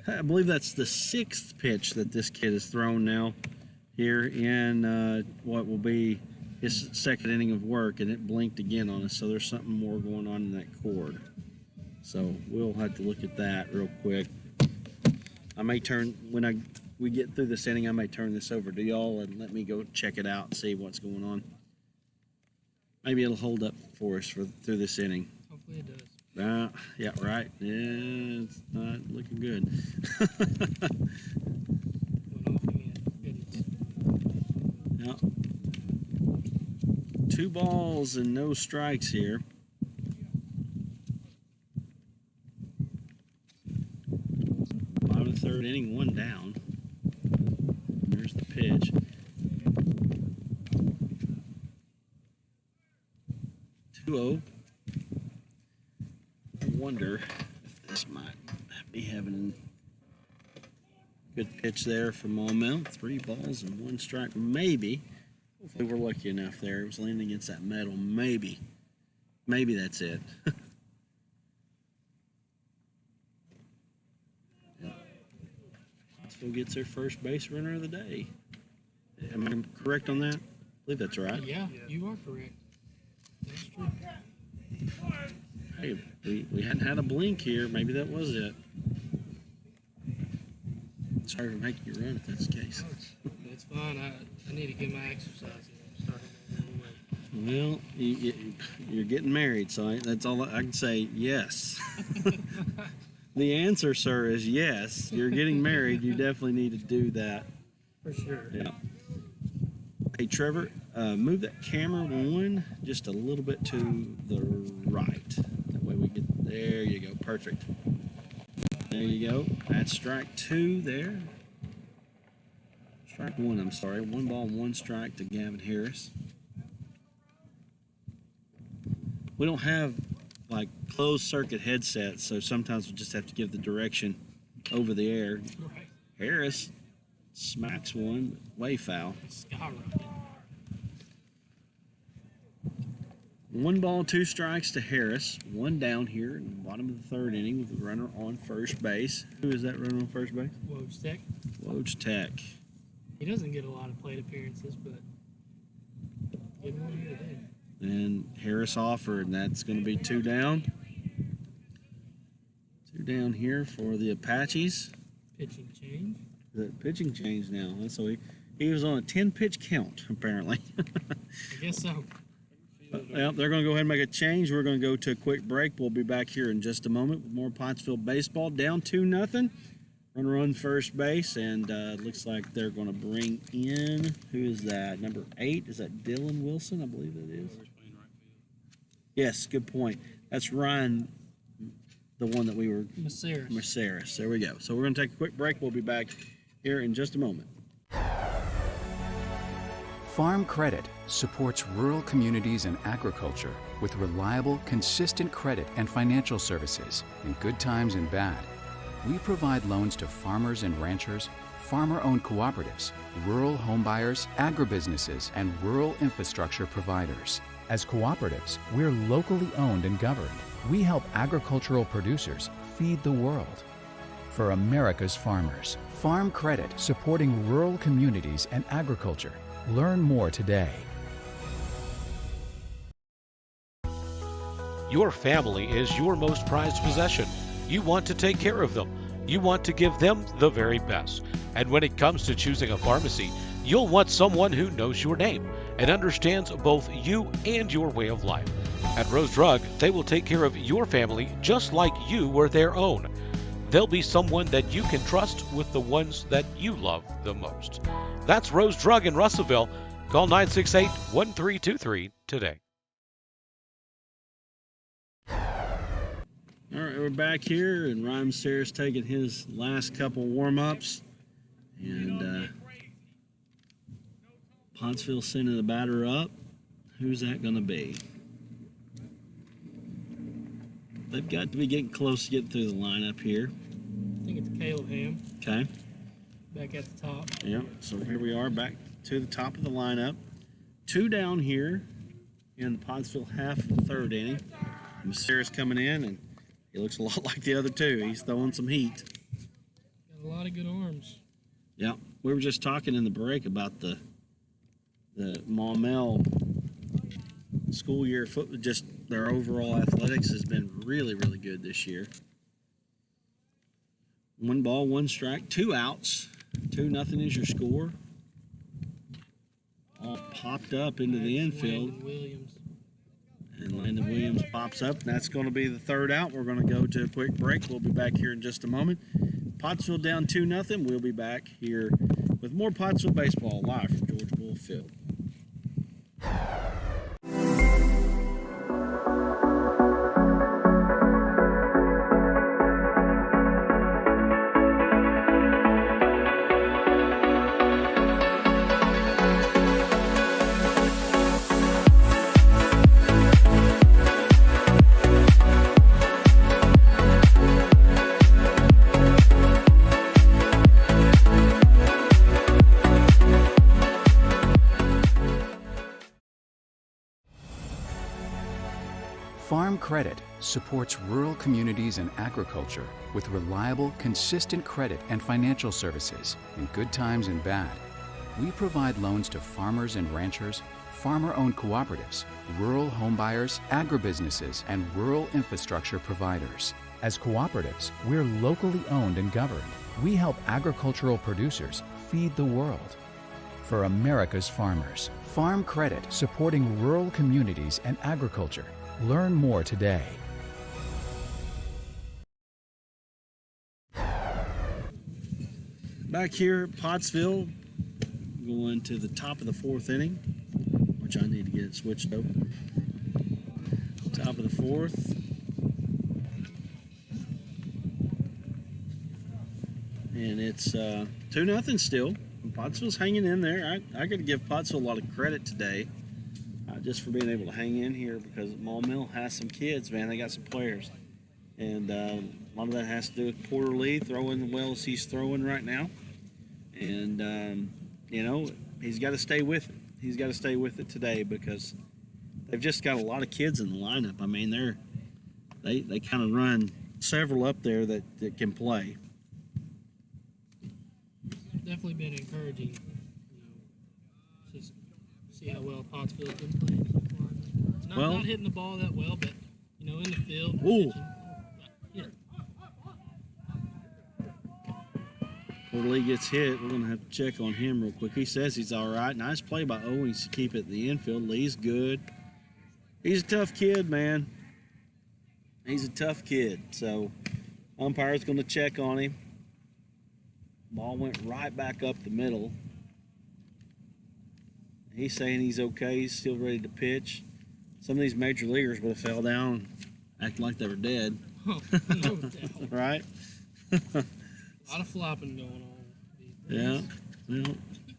I believe that's the 6th pitch that this kid has thrown now here in what will be his 2nd inning of work, and it blinked again on us. So there's something more going on in that cord. So we'll have to look at that real quick. I may turn, when we get through this inning, I may turn this over to y'all and let me go check it out and see what's going on. Maybe it'll hold up for us through this inning. Hopefully it does. Yeah, right. Yeah, it's not looking good. Went off again. Goodness. Yeah. 2 balls and no strikes here. Bottom of the 3rd inning, 1 down. There's the pitch. 2-0. I wonder if this might be having a good pitch there for Maumelle. 3 balls and 1 strike. Maybe. Hopefully we're lucky enough there. It was leaning against that metal. Maybe. Maybe that's it. Still gets their first base runner of the day. Am I correct on that? I believe that's right. Yeah, you are correct. That's true. Hey, we hadn't had a blink here. Maybe that was it. Sorry for making you run if that's the case. That's fine. I need to get my exercise in. Well, you're getting married, so that's all I can say. Yes. The answer, sir, is yes. You're getting married. You definitely need to do that. For sure. Yeah. Hey, Trevor, move that camera one just a little bit to the right. That way we get, there you go. Perfect. There you go. That's strike 2 there. Strike 1, I'm sorry. 1 ball, 1 strike to Gavin Harris. We don't have like closed circuit headsets, so sometimes we just have to give the direction over the air. Right. Harris smacks one, way foul. Skyrocket. 1 ball, 2 strikes to Harris. 1 down here in the bottom of the 3rd inning with the runner on first base. Who is that runner on first base? Woj Tech. Woj Tech. He doesn't get a lot of plate appearances, but good one here today. And Harris offered, and that's going to be 2 down. 2 down here for the Apaches. Pitching change. The pitching change now. So he was on a 10-pitch count, apparently. I guess so. Well, they're going to go ahead and make a change. We're going to go to a quick break. We'll be back here in just a moment with more Pottsville baseball. Down 2-0. Runner on first base, and looks like they're going to bring in, who is that? Number 8, is that Dylan Wilson? I believe that is. Yes, good point. That's Ryan, the one that we were. Mercedes. There we go. So we're going to take a quick break. We'll be back here in just a moment. Farm Credit supports rural communities and agriculture with reliable, consistent credit and financial services in good times and bad. We provide loans to farmers and ranchers, farmer-owned cooperatives, rural homebuyers, agribusinesses, and rural infrastructure providers. As cooperatives, we're locally owned and governed. We help agricultural producers feed the world. For America's farmers, Farm Credit, supporting rural communities and agriculture. Learn more today. Your family is your most prized possession. You want to take care of them. You want to give them the very best. And when it comes to choosing a pharmacy, you'll want someone who knows your name. and understands both you and your way of life. At Rose Drug, they will take care of your family just like you were their own. They'll be someone that you can trust with the ones that you love the most. That's Rose Drug in Russellville. Call 968-1323 today. All right, we're back here, and Ryan Sayers taking his last couple warm-ups. And Pottsville sending the batter up. Who's that going to be? They've got to be getting close to getting through the lineup here. I think it's Caleb Ham. Okay. Back at the top. Yep, so here we are back to the top of the lineup. 2 down here in the Pottsville half of the 3rd inning. Sayers coming in, and he looks a lot like the other 2. He's throwing some heat. Got a lot of good arms. Yeah, we were just talking in the break about the Maumelle school year football. Just their overall athletics has been really, really good this year. 1 ball, 1 strike, 2 outs. 2-0 is your score. All popped up into the infield. And Landon Williams pops up, and that's going to be the 3rd out. We're going to go to a quick break. We'll be back here in just a moment. Pottsville down 2-0. We'll be back here with more Pottsville baseball live from George Bull Field. Farm Credit supports rural communities and agriculture with reliable, consistent credit and financial services in good times and bad. We provide loans to farmers and ranchers, farmer-owned cooperatives, rural homebuyers, agribusinesses, and rural infrastructure providers. As cooperatives, we're locally owned and governed. We help agricultural producers feed the world. For America's farmers, Farm Credit, supporting rural communities and agriculture. Learn more today. Back here at Pottsville, going to the top of the 4th inning, which I need to get it switched over. Top of the 4th. And it's 2-0 still. Pottsville's hanging in there. I got to give Pottsville a lot of credit today. Just for being able to hang in here, because Maumelle has some kids, man. They got some players. And a lot of that has to do with Porter Lee throwing the well as he's throwing right now. And, you know, he's got to stay with it. He's got to stay with it today, because they've just got a lot of kids in the lineup. I mean, they kind of run several up there that can play. Definitely been encouraging, you know, just see how well Pottsville's been playing so far. Not hitting the ball that well, but, you know, in the field. Ooh. Yeah. Porter Lee gets hit. We're going to have to check on him real quick. He says he's all right. Nice play by Owens to keep it in the infield. Lee's good. He's a tough kid, man. He's a tough kid. So umpire's going to check on him. Ball went right back up the middle. He's saying he's okay. He's still ready to pitch. Some of these major leaguers would have fell down, acting like they were dead. Oh, no doubt. Right? A lot of flopping going on. Yeah. Well,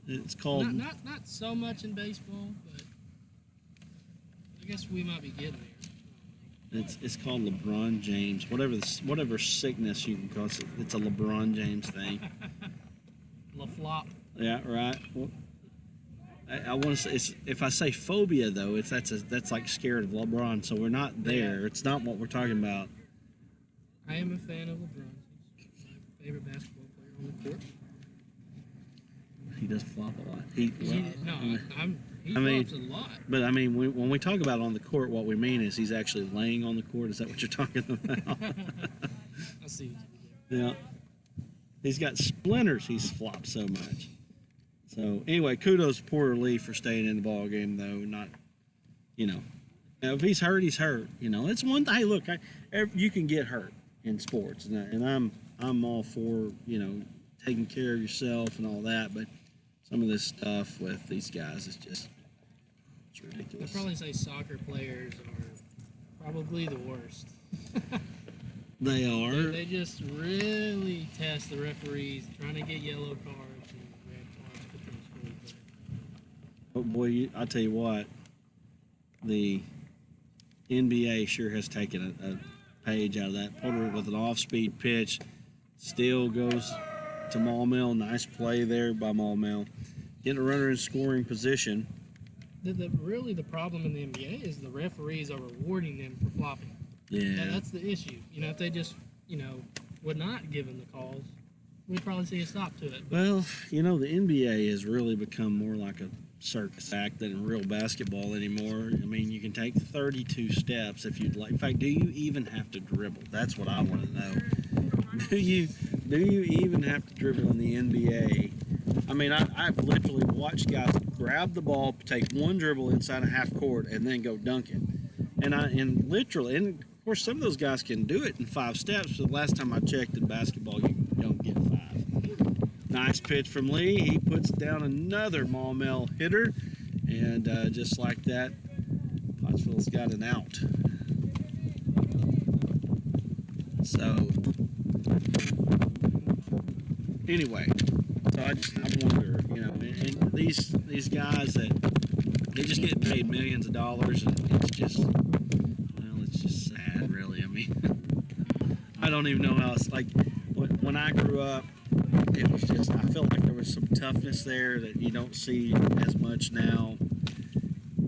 it's called... Not so much in baseball, but I guess we might be getting there. It's called LeBron James. Whatever sickness you can call it, it's a LeBron James thing. LaFlop. Yeah, right. Well, I want to say, if I say phobia though, that's like scared of LeBron. So we're not there. Yeah. It's not what we're talking about. I am a fan of LeBron. He's my favorite basketball player on the court. He does flop a lot. He flops a lot. But I mean, when we talk about on the court, what we mean is he's actually laying on the court. Is that what you're talking about? I see. Yeah. He's got splinters. He's flopped so much. So anyway, kudos to Porter Lee for staying in the ball game, though. Not, now, if he's hurt, he's hurt. It's one thing. Hey, look, you can get hurt in sports, and I'm all for taking care of yourself and all that. But some of this stuff with these guys is just it's ridiculous. I'd probably say soccer players are probably the worst. They are. They just really test the referees, trying to get yellow cards and red cards potentially. Oh boy, I'll tell you what, the NBA sure has taken a page out of that. Porter with an off-speed pitch, still goes to Maumelle. Nice play there by Maumelle. Getting a runner in scoring position. Really the problem in the NBA is the referees are rewarding them for flopping. Yeah. That's the issue. If they just, would not give them the calls, we'd probably see a stop to it. Well, the NBA has really become more like a circus act than real basketball anymore. I mean, you can take 32 steps if you'd like. In fact, do you even have to dribble? That's what I want to know. Do you even have to dribble in the NBA? I mean, I've literally watched guys grab the ball, take one dribble inside a half court, and then go dunk it. And of course, some of those guys can do it in 5 steps, but the last time I checked in basketball, you don't get 5. Nice pitch from Lee. He puts down another Maumelle hitter, and just like that, Pottsville's got an out. So, anyway, I wonder, and these guys that they just get paid millions of dollars, and it's just sad, really. I mean, I don't even know how it's like. When I grew up, it was just, I felt like there was some toughness there that you don't see as much now,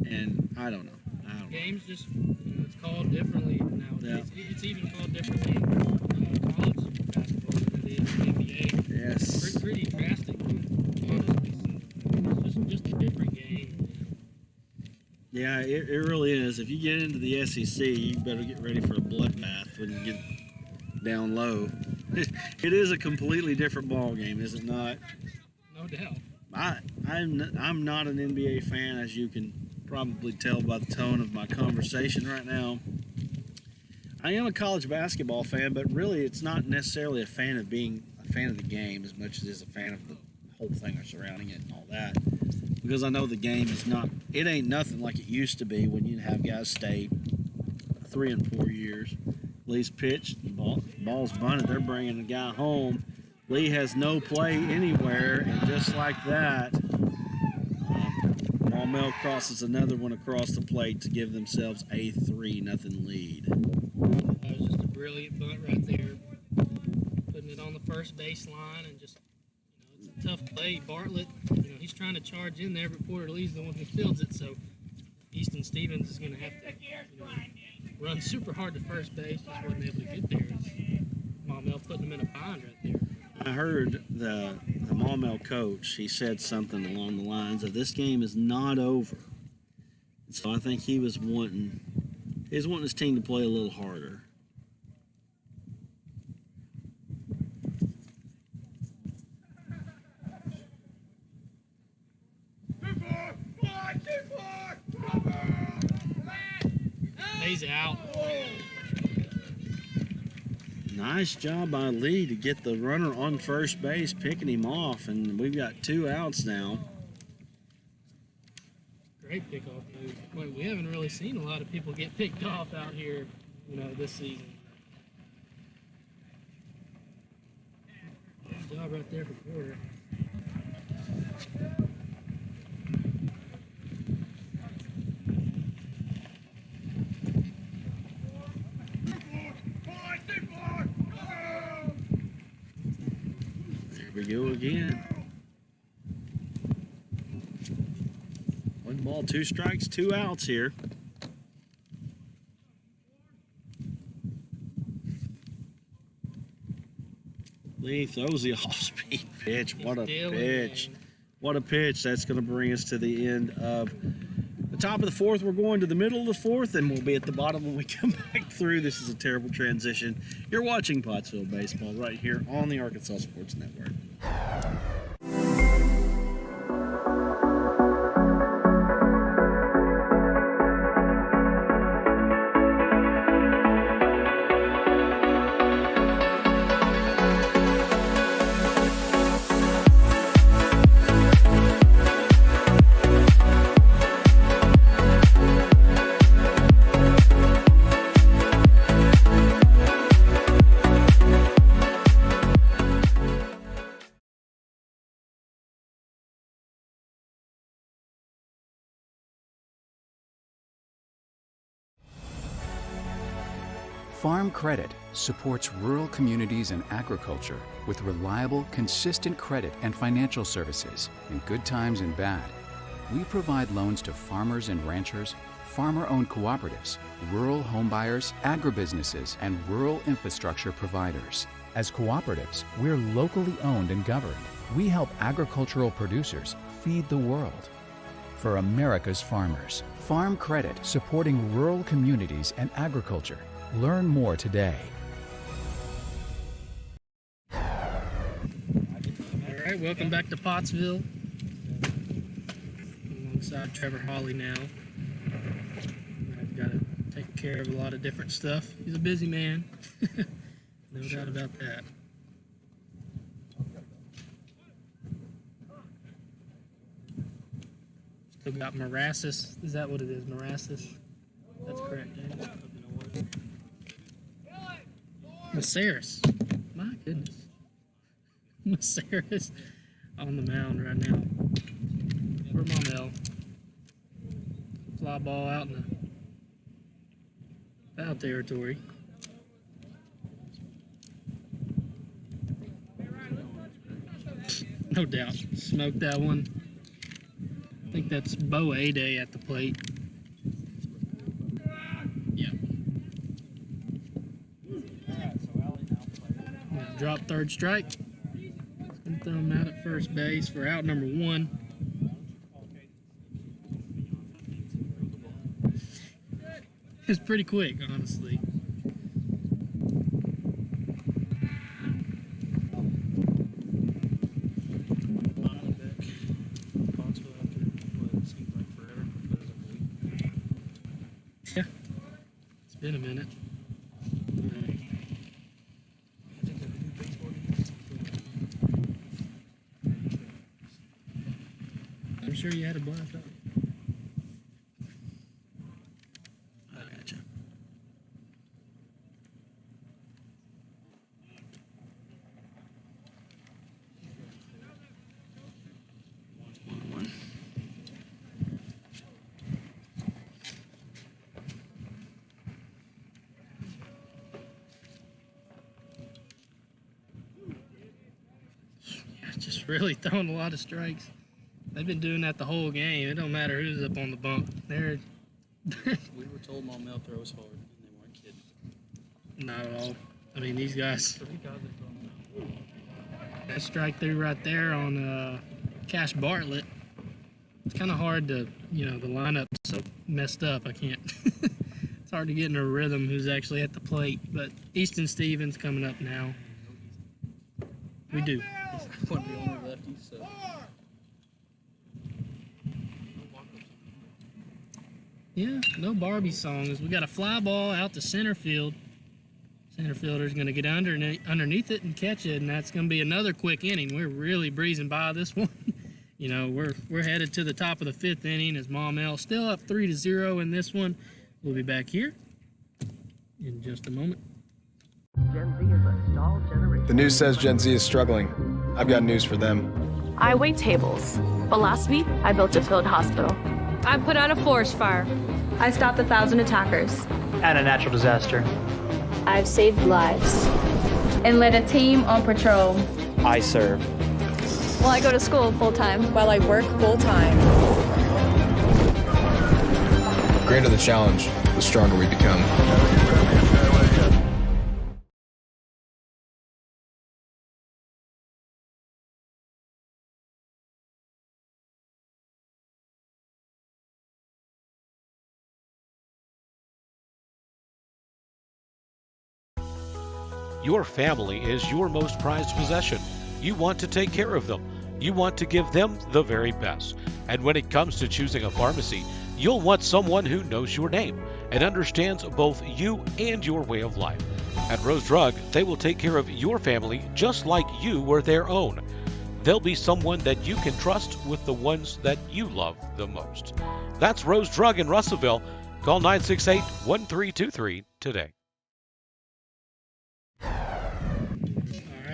and I don't know. Games just, it's called differently nowadays. Yeah. It's even called differently in college basketball than it is in the NBA. Yes. Pretty drastic, honestly. It's just a different game. Yeah, it really is. If you get into the SEC, you better get ready for a bloodbath when you get down low. It is a completely different ball game, is it not? No doubt. I'm not an NBA fan, as you can probably tell by the tone of my conversation right now. I am a college basketball fan, but really it's not necessarily a fan of being a fan of the game as much as it is a fan of the whole thing surrounding it and all that. Because I know the game is not, it ain't nothing like it used to be when you'd have guys stay 3 and 4 years. Lee's pitched, ball's bunted, they're bringing the guy home. Lee has no play anywhere, and just like that, Maumelle crosses another one across the plate to give themselves a 3-0 lead. That was just a brilliant bunt right there, putting it on the first baseline, and just, it's a tough play. Bartlett, he's trying to charge in there, but Porter Lee's the one who fields it, so Easton Stevens is going to have to run super hard to first base, just wasn't able to get there. Maumelle putting him in a bind right there. I heard the Maumelle coach, he said something along the lines of, this game is not over. So I think he was wanting his team to play a little harder. He's out. Nice job by Lee to get the runner on first base, picking him off, and we've got 2 outs now. Great pickoff move. Well, we haven't really seen a lot of people get picked off out here, this season. Good job right there for Porter. We go again. 1 ball, 2 strikes, 2 outs here. Lee throws the off-speed pitch. What a pitch. What a pitch. That's going to bring us to the end of the top of the 4th. We're going to the middle of the 4th, and we'll be at the bottom when we come back through. This is a terrible transition. You're watching Pottsville Baseball right here on the Arkansas Sports Network. Farm Credit supports rural communities and agriculture with reliable, consistent credit and financial services in good times and bad. We provide loans to farmers and ranchers, farmer-owned cooperatives, rural homebuyers, agribusinesses, and rural infrastructure providers. As cooperatives, we're locally owned and governed. We help agricultural producers feed the world. For America's farmers, Farm Credit supporting rural communities and agriculture. Learn more today. All right, welcome back to Pottsville. Alongside Trevor Hawley now. I've got to take care of a lot of different stuff. He's a busy man. No doubt about that. Still got morasses. Is that what it is? Morasses? That's correct, James. Maceris. My goodness. Maceris on the mound right now. For Maumelle. Fly ball out in the foul territory. No doubt. Smoked that one. I think that's Bo A-Day at the plate. Yeah. Drop third strike. Gonna throw him out at first base for out number 1. It's pretty quick, honestly. Yeah, it's been a minute. I'm sure you had a blast out. I gotcha. One. Yeah, just really throwing a lot of strikes. They've been doing that the whole game. It don't matter who's up on the bump. They're We were told Maumelle throws hard, and they weren't kidding. not at all. I mean, these guys. That strike through right there on Cash Bartlett. It's kind of hard to, the lineup's so messed up. I can't. It's hard to get in a rhythm who's actually at the plate. But Easton Stevens coming up now. We do. He's one of the only lefties, so. Yeah, no Barbie songs. We got a fly ball out to center field. Center fielder's going to get underneath it and catch it, and that's going to be another quick inning. We're really breezing by this one. We're headed to the top of the 5th inning as Maumelle still up 3-0 in this one. We'll be back here in just a moment. Gen Z is a stall generation. The news says Gen Z is struggling. I've got news for them. I wait tables. But last week, I built a field hospital. I put out a forest fire. I stopped 1,000 attackers. And a natural disaster. I've saved lives. And led a team on patrol. I serve. Well, I go to school full-time. While I work full-time. The greater the challenge, the stronger we become. Your family is your most prized possession. You want to take care of them. You want to give them the very best. And when it comes to choosing a pharmacy, you'll want someone who knows your name and understands both you and your way of life. At Rose Drug, they will take care of your family just like you were their own. They'll be someone that you can trust with the ones that you love the most. That's Rose Drug in Russellville. Call 968-1323 today.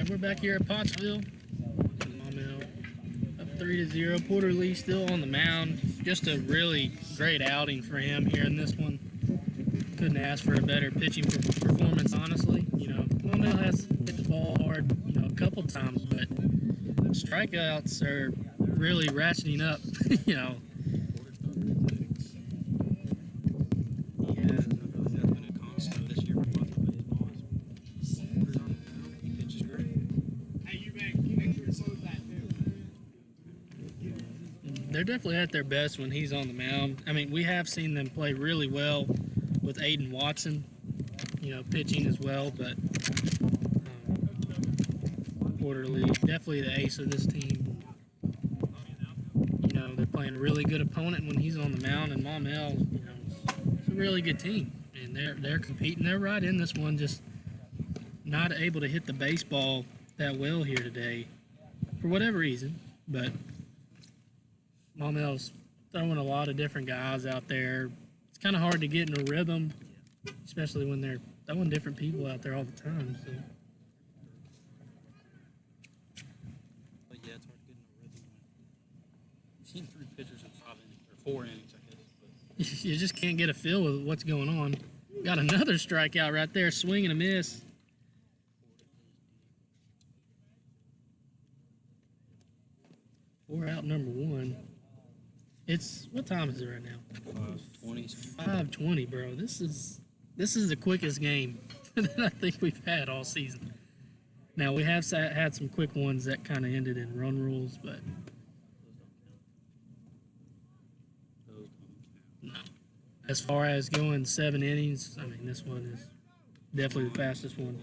We're back here at Pottsville. Maumelle up 3-0. Porter Lee still on the mound. Just a really great outing for him here in this one. couldn't ask for a better pitching performance, honestly. You know, Maumelle has hit the ball hard, you know, a couple times, but strikeouts are really ratcheting up, you know. They're definitely at their best when he's on the mound. I mean, we have seen them play really well with Aiden Watson, you know, pitching as well, but Quarterly, definitely the ace of this team. You know, they're playing a really good opponent when he's on the mound, and Maumelle, you know, it's a really good team, and they're competing. They're right in this one, just not able to hit the baseball that well here today for whatever reason, but Maumelle's throwing a lot of different guys out there. It's kind of hard to get in a rhythm, especially when they're throwing different people out there all the time. So. But yeah, it's hard to get in a rhythm. I've seen 3 pitchers in 5 innings, or 4 innings, I guess. But You just can't get a feel of what's going on. Got another strikeout right there, swing and a miss. Four out, number 1. It's, what time is it right now? 5:20. 5:20, bro. This is the quickest game that I think we've had all season. Now, we have had some quick ones that kind of ended in run rules, but no. As far as going 7 innings, I mean, this one is definitely the fastest one.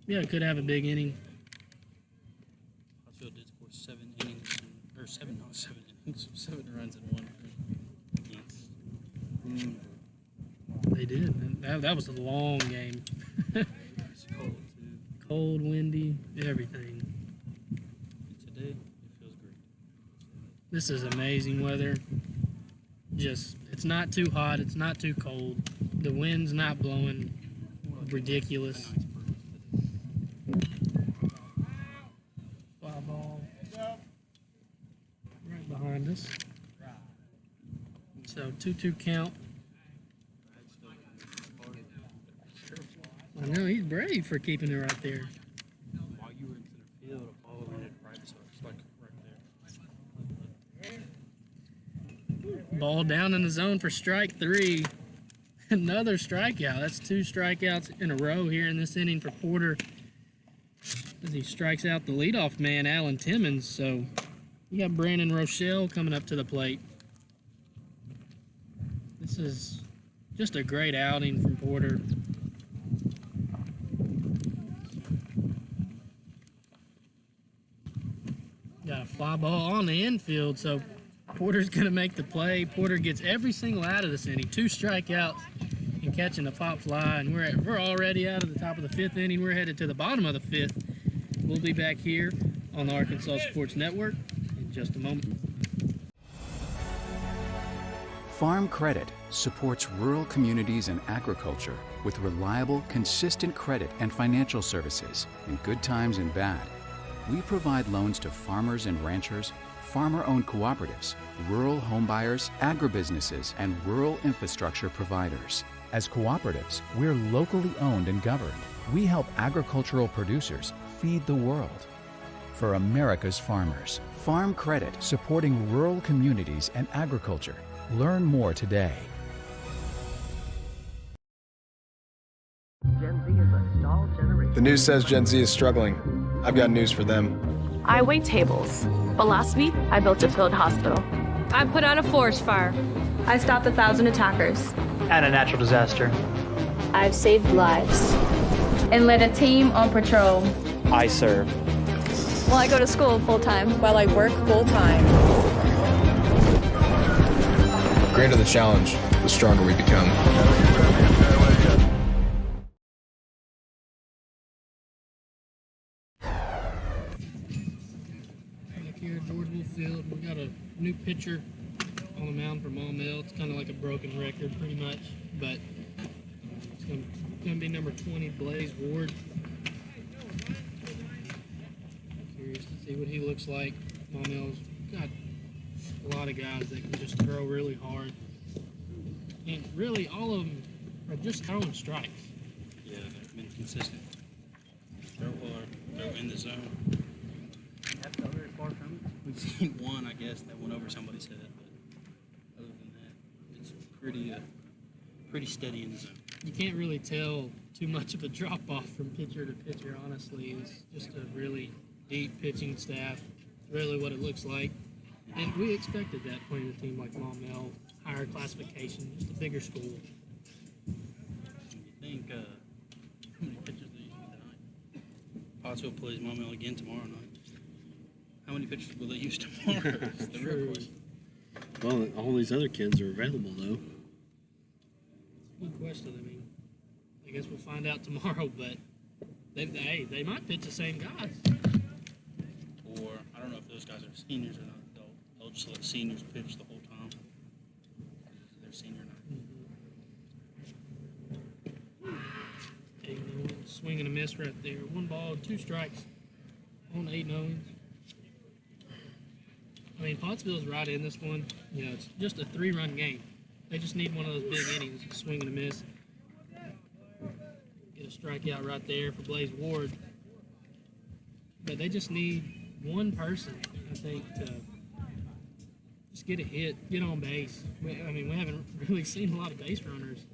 Yeah, it could have a big inning. Pottsville did score 7 innings, or 7 innings, 7 runs in 1 inning. They did. And that was a long game. It's cold, too. Cold, windy, everything. Today, it feels great. This is amazing weather. Just, it's not too hot, it's not too cold. The wind's not blowing ridiculous. Fly ball right behind us. So 2-2 count. I know, he's brave for keeping it right there. While you were in center field, a ball went right, so it's like right there. Ball down in the zone for strike 3. Another strikeout. That's 2 strikeouts in a row here in this inning for Porter, as he strikes out the leadoff man, Alan Timmons. So you got Brandon Rochelle coming up to the plate. This is just a great outing from Porter. Got a fly ball on the infield, so Porter's going to make the play. Porter gets every single out of this inning. 2 strikeouts and catching a pop fly, and we're already out of the top of the 5th inning. We're headed to the bottom of the 5th. We'll be back here on the Arkansas Sports Network in just a moment. Farm Credit supports rural communities and agriculture with reliable, consistent credit and financial services in good times and bad. We provide loans to farmers and ranchers, farmer-owned cooperatives, rural homebuyers, agribusinesses, and rural infrastructure providers. As cooperatives, we're locally owned and governed. We help agricultural producers feed the world. For America's farmers, Farm Credit, supporting rural communities and agriculture. Learn more today. Gen Z is a stalled generation. The news says Gen Z is struggling. I've got news for them. I wait tables, but last week I built a field hospital. I put out a forest fire. I stopped 1,000 attackers. And a natural disaster. I've saved lives. And led a team on patrol. I serve. Well, I go to school full time. While I work full time. The greater the challenge, the stronger we become. Here at Georgeville Field, we got a new pitcher on the mound for Maumelle. It's kind of like a broken record, pretty much, but it's going to be number 20, Blaze Ward. Curious to see what he looks like. Maumelle's got a lot of guys that can just throw really hard. And really, all of them are just throwing strikes. Yeah, they've been consistent. Throw hard, throw in the zone. Have to go very far from it. We've seen one, I guess, that went over somebody's head, but other than that, it's pretty steady in the zone. You can't really tell too much of a drop-off from pitcher to pitcher, honestly. It's just a really deep pitching staff, really what it looks like. And we expected that playing a team like Maumelle, higher classification, just a bigger school. You think, how many pitchers do you use tonight? Pottsville plays Maumelle again tomorrow night. How many pitchers will they use tomorrow? Is the real question. Well, all these other kids are available, though. Good question. I mean, I guess we'll find out tomorrow, but they might pitch the same guys. Or, I don't know if those guys are seniors or not. They'll just let seniors pitch the whole time. They're senior night. Hey, swing and a miss right there. 1 ball, 2 strikes on 8-0. I mean, Pottsville's right in this one. You know, it's just a 3-run game. They just need one of those big innings, swing and a miss. Get a strikeout right there for Blaze Ward. But they just need one person, I think, to just get a hit, get on base. We haven't really seen a lot of base runners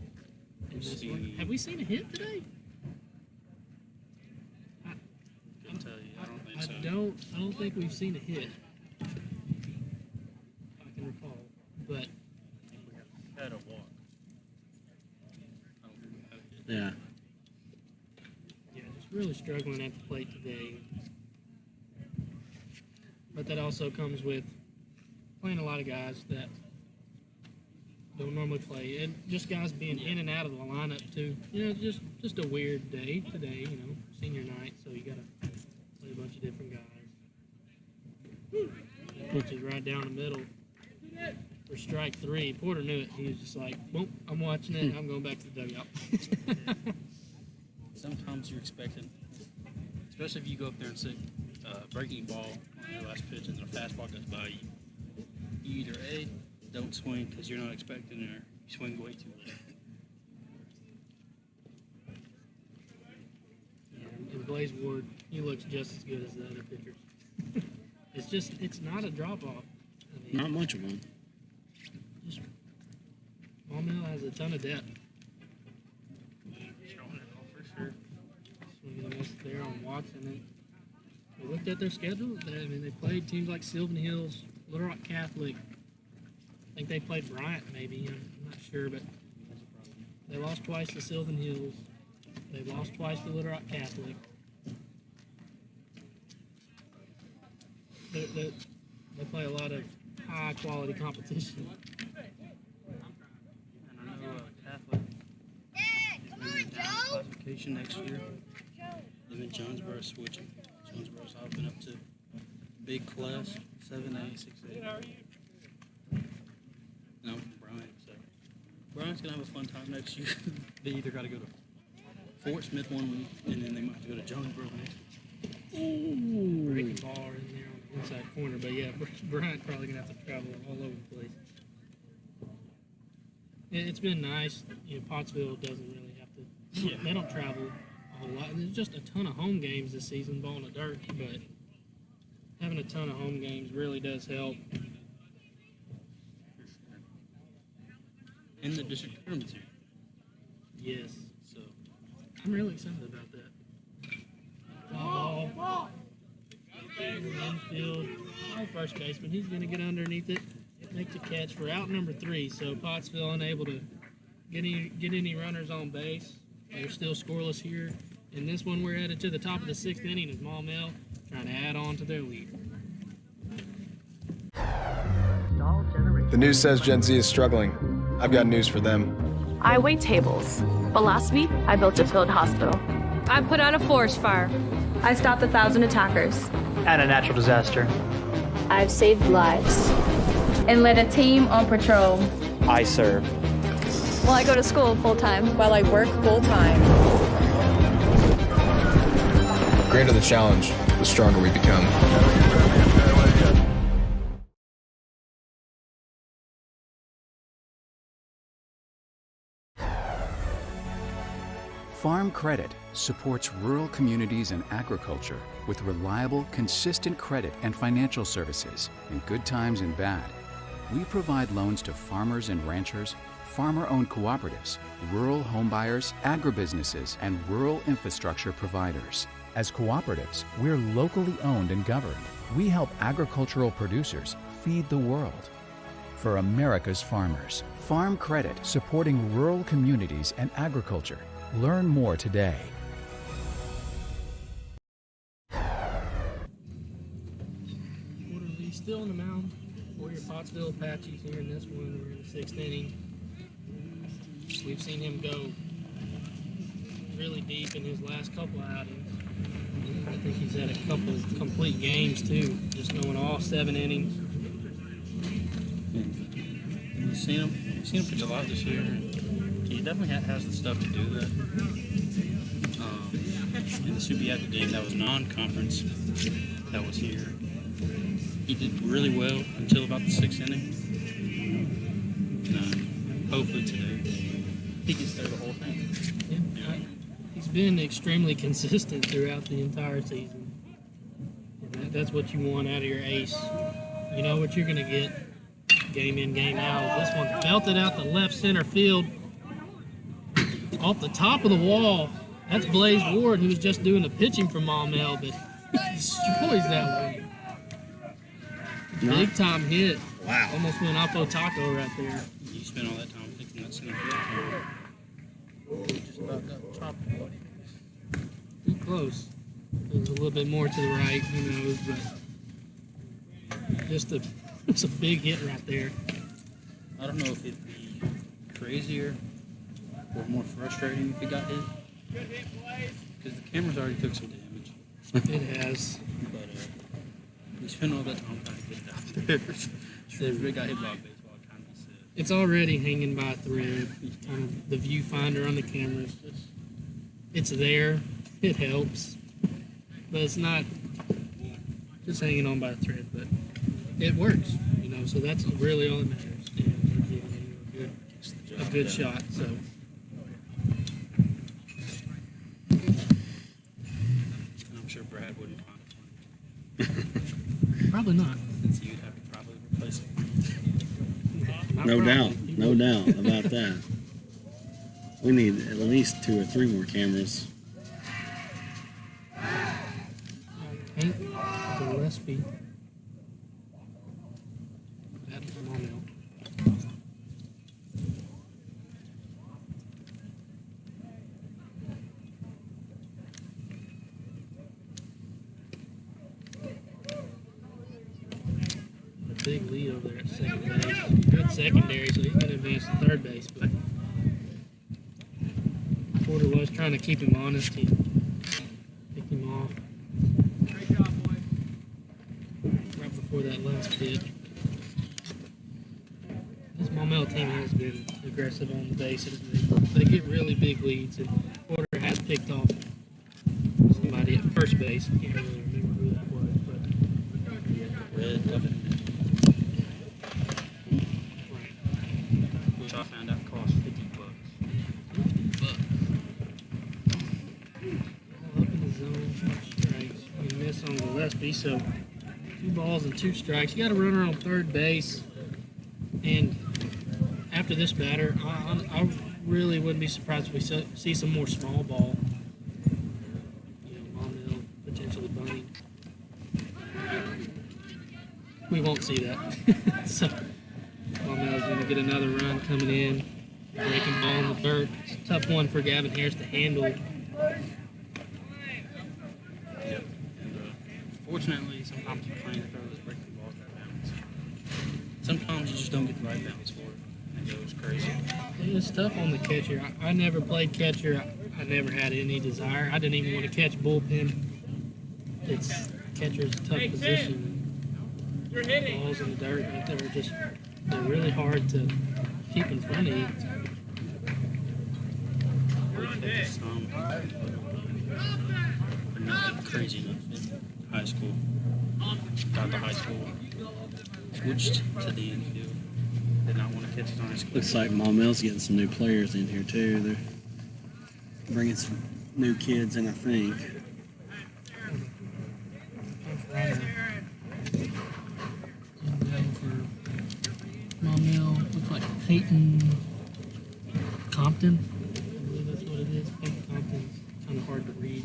in this one. Have we seen a hit today? Couldn't tell you. I don't think so. I don't think we've seen a hit. If I can recall. But Had a walk. Yeah. Yeah, just really struggling at the plate today. But that also comes with playing a lot of guys that don't normally play, and just guys being in and out of the lineup too. You know, just a weird day today. You know, senior night, so you gotta play a bunch of different guys. Pitches right down the middle for strike 3. Porter knew it. He was just like, "Well, I'm watching it. I'm going back to the dugout." Sometimes you're expecting, especially if you go up there and say, breaking ball on your last pitch and their fastball goes by you. You either A, don't swing because you're not expecting it, or you swing way too late. Yeah, and Blaze Ward, he looks just as good as the other pitchers. It's not a drop-off. I mean, Not much of one. just Maumelle has a ton of depth. Showing it off for sure. Swinging a miss there on Watson. We looked at their schedule. They played teams like Sylvan Hills, Little Rock Catholic. I think they played Bryant, maybe. I'm not sure, but they lost twice to Sylvan Hills. They lost twice to Little Rock Catholic. They play a lot of high-quality competition. And I know Catholic is moving down classification next year. Them in Jonesboro switching. Jonesboro's hopping up to big class, 7A, 6A. And I'm from Bryant, so Bryant's gonna have a fun time next year. They either gotta go to Fort Smith one week, and then they might have to go to Jonesboro next week. Ooh. Breaking ball in there on the inside corner, but yeah, Bryant's probably gonna have to travel all over the place. It's been nice. You know, Pottsville doesn't really have to. Yeah. They don't travel a whole lot. And there's just a ton of home games this season, ball in the dirt, but having a ton of home games really does help. In the district tournament too. Yes. So I'm really excited about that. Ball. Infield. Our first baseman, he's going to get underneath it, make the catch for out number 3. So Pottsville unable to get any runners on base. They're still scoreless here. In this one, we're headed to the top of the 6th inning as Maumelle trying to add on to their lead. The news says Gen Z is struggling. I've got news for them. I wait tables, but last week I built a field hospital. I put out a forest fire. I stopped 1,000 attackers. And a natural disaster. I've saved lives. And led a team on patrol. I serve. Well, I go to school full-time. While I work full-time. The greater the challenge, the stronger we become. Credit supports rural communities and agriculture with reliable, consistent credit and financial services in good times and bad. We provide loans to farmers and ranchers, farmer-owned cooperatives, rural homebuyers, agribusinesses, and rural infrastructure providers. As cooperatives, we're locally owned and governed. We help agricultural producers feed the world. For America's farmers, Farm Credit supporting rural communities and agriculture. Learn more today. Quarterly still on the mound for your Pottsville Apaches here in this one. We're in the 6th inning. We've seen him go really deep in his last couple outings. I think he's had a couple of complete games too, just going all 7 innings. You've seen him pitch a lot this year. He definitely has the stuff to do that. In the Subiaco game that was non-conference, that was here, he did really well until about the 6th inning. Hopefully today he gets through the whole thing. Yeah. He's been extremely consistent throughout the entire season. And that's what you want out of your ace. You know what you're going to get game in, game out. This one belted out the left center field off the top of the wall. That's Blaze Ward, who was just doing the pitching for Maumelle, but he destroys that one. Big time hit. Wow. Almost went Oppo Taco right there. You spent all that time thinking that center field. Just about got the top. Too close. It was a little bit more to the right, who knows, but it's a big hit right there. I don't know if it'd be crazier or more frustrating if he got hit. Because the camera's already took some damage. It has. But we spent all that time trying to get it out there. So if it got hit by a baseball, it kind of sad. It's already hanging by a thread. Kind of the viewfinder on the camera is it's there. It helps. But it's not just hanging on by a thread, but it works, so that's really all that matters. And we're giving you a good shot, so. I'm sure Brad wouldn't find it funny. Probably not. Since you'd have to probably replace it. No doubt about that. We need at least 2 or 3 more cameras. Hank Gillespie. That's Maumelle. A big lead over there at second base. Good secondary, so he's going to advance to third base, but Porter was trying to keep him honest. He picked him off right before that last pitch. This Maumelle team has been aggressive on the bases. They get really big leads, and Porter has picked off somebody at first base. I can't really remember who that was, but Red Devin. Which I found out cost $50. All up in the zone, strikes. We miss on Gillespie, so 2 balls and 2 strikes. You got a runner on third base, and after this batter, I really wouldn't be surprised if we see some more small ball. Maumelle potentially bunting. We won't see that. So Maumelle's going to get another run coming in. Breaking ball in the dirt. It's a tough one for Gavin Harris to handle. Yep. And fortunately, sometimes you're playing to throw those breaking balls that bounce. Sometimes you just don't get the right balance for it. And it goes crazy. It's tough on the catcher. I never played catcher. I never had any desire. I didn't even want to catch bullpen. Catcher's a tough position. Balls in the dirt, they're really hard to keep in front of you. But nothing crazy enough in high school. Got to high school. Switched to the infield. Did not want to catch it on high school. Looks like Maumelle's getting some new players in here too. They're bringing some new kids in, I think. Maumelle, looks like Peyton Compton. I believe that's what it is. Peyton Compton's kind of hard to read.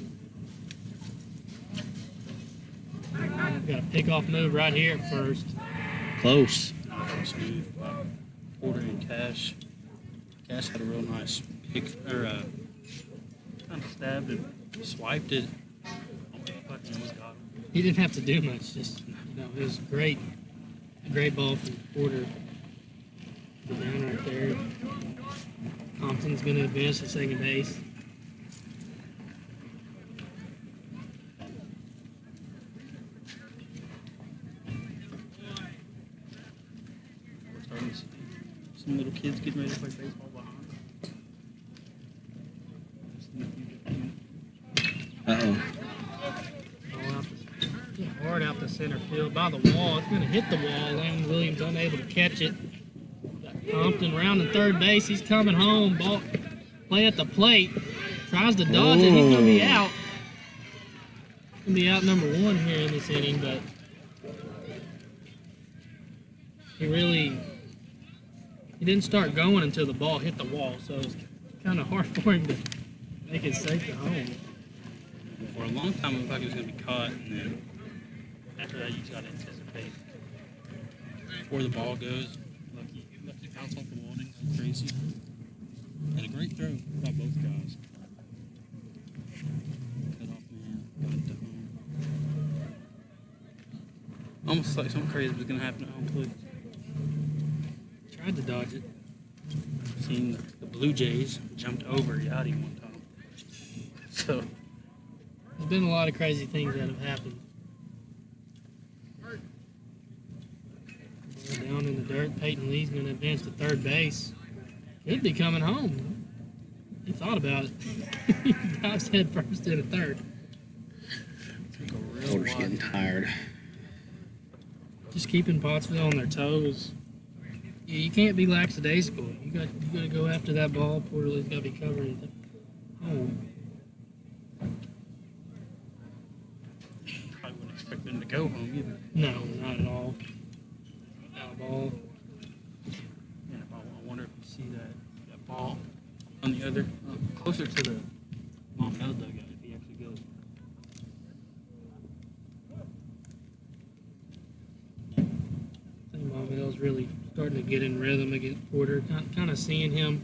Got a pickoff move right here at first. Close. Smooth. Porter and Cash. Cash had a real nice pick, or kind of stabbed and swiped it. Almost got him. He didn't have to do much. Just, it was great. A great ball from Porter. Down right there. Compton's going to advance to second base. Starting to see some little kids getting ready to play baseball behind. Uh-oh. Hard out the center field by the wall. It's going to hit the wall. Landon Williams unable to catch it. Compton rounding third base. He's coming home. Ball play at the plate. Tries to dodge it. He's going to be out. Going to be out number 1 here in this inning, but he didn't start going until the ball hit the wall, so it's kind of hard for him to make it safe to home. For a long time, it looked like he was going to be caught, and then after that, you just got to anticipate where the ball goes. Lucky bounce off the wall and go crazy. And a great throw by both guys. Cut off man, got it to home. Almost like something crazy was going to happen at home plate. Tried to dodge it. Seen the Blue Jays jumped over Yachty one time. So there's been a lot of crazy things that have happened. Down in the dirt, Peyton Lee's going to advance to third base. Could be coming home. He thought about it. He dives head first into third. Porter's getting tired. Just keeping Pottsville on their toes. You can't be lackadaisical. You got to go after that ball. Porter's got to be covering it home. I wouldn't expect them to go home either. No, not at all. Ball. And I wonder if you see that ball on the other, closer to the Maumelle dugout if he actually goes. I think Maumelle's really starting to get in rhythm against Porter. Kind of seeing him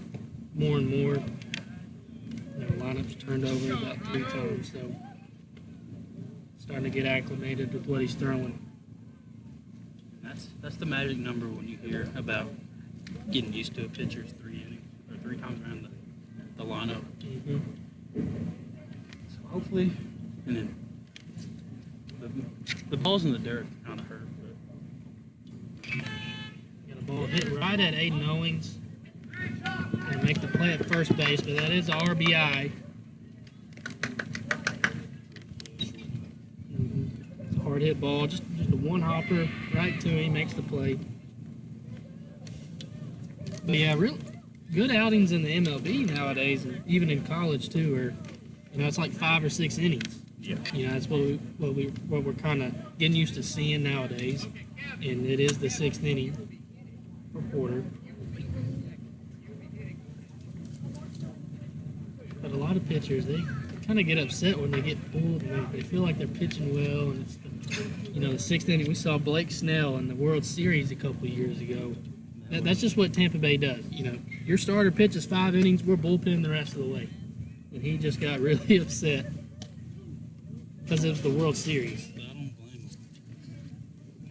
more and more. Their lineup's turned over about 3 times, so starting to get acclimated with what he's throwing. That's the magic number when you hear about getting used to a pitcher's 3 innings or 3 times around the lineup. Mm-hmm. So hopefully, and then the balls in the dirt kind of hurt. Got a ball hit right at Aiden Owings. Gonna make the play at first base, but that is a RBI. It's a hard hit ball, just a one hopper right to him, makes the play. But yeah, real good outings in the MLB nowadays, and even in college too, where it's like 5 or 6 innings. Yeah. That's what we're kind of getting used to seeing nowadays, and it is the 6th inning for Porter. But a lot of pitchers, they kind of get upset when they get pulled, and they feel like they're pitching well, and it's the 6th inning. We saw Blake Snell in the World Series a couple years ago. That's just what Tampa Bay does. Your starter pitches 5 innings, we're bullpenning the rest of the way. And he just got really upset because it was the World Series. I don't blame him.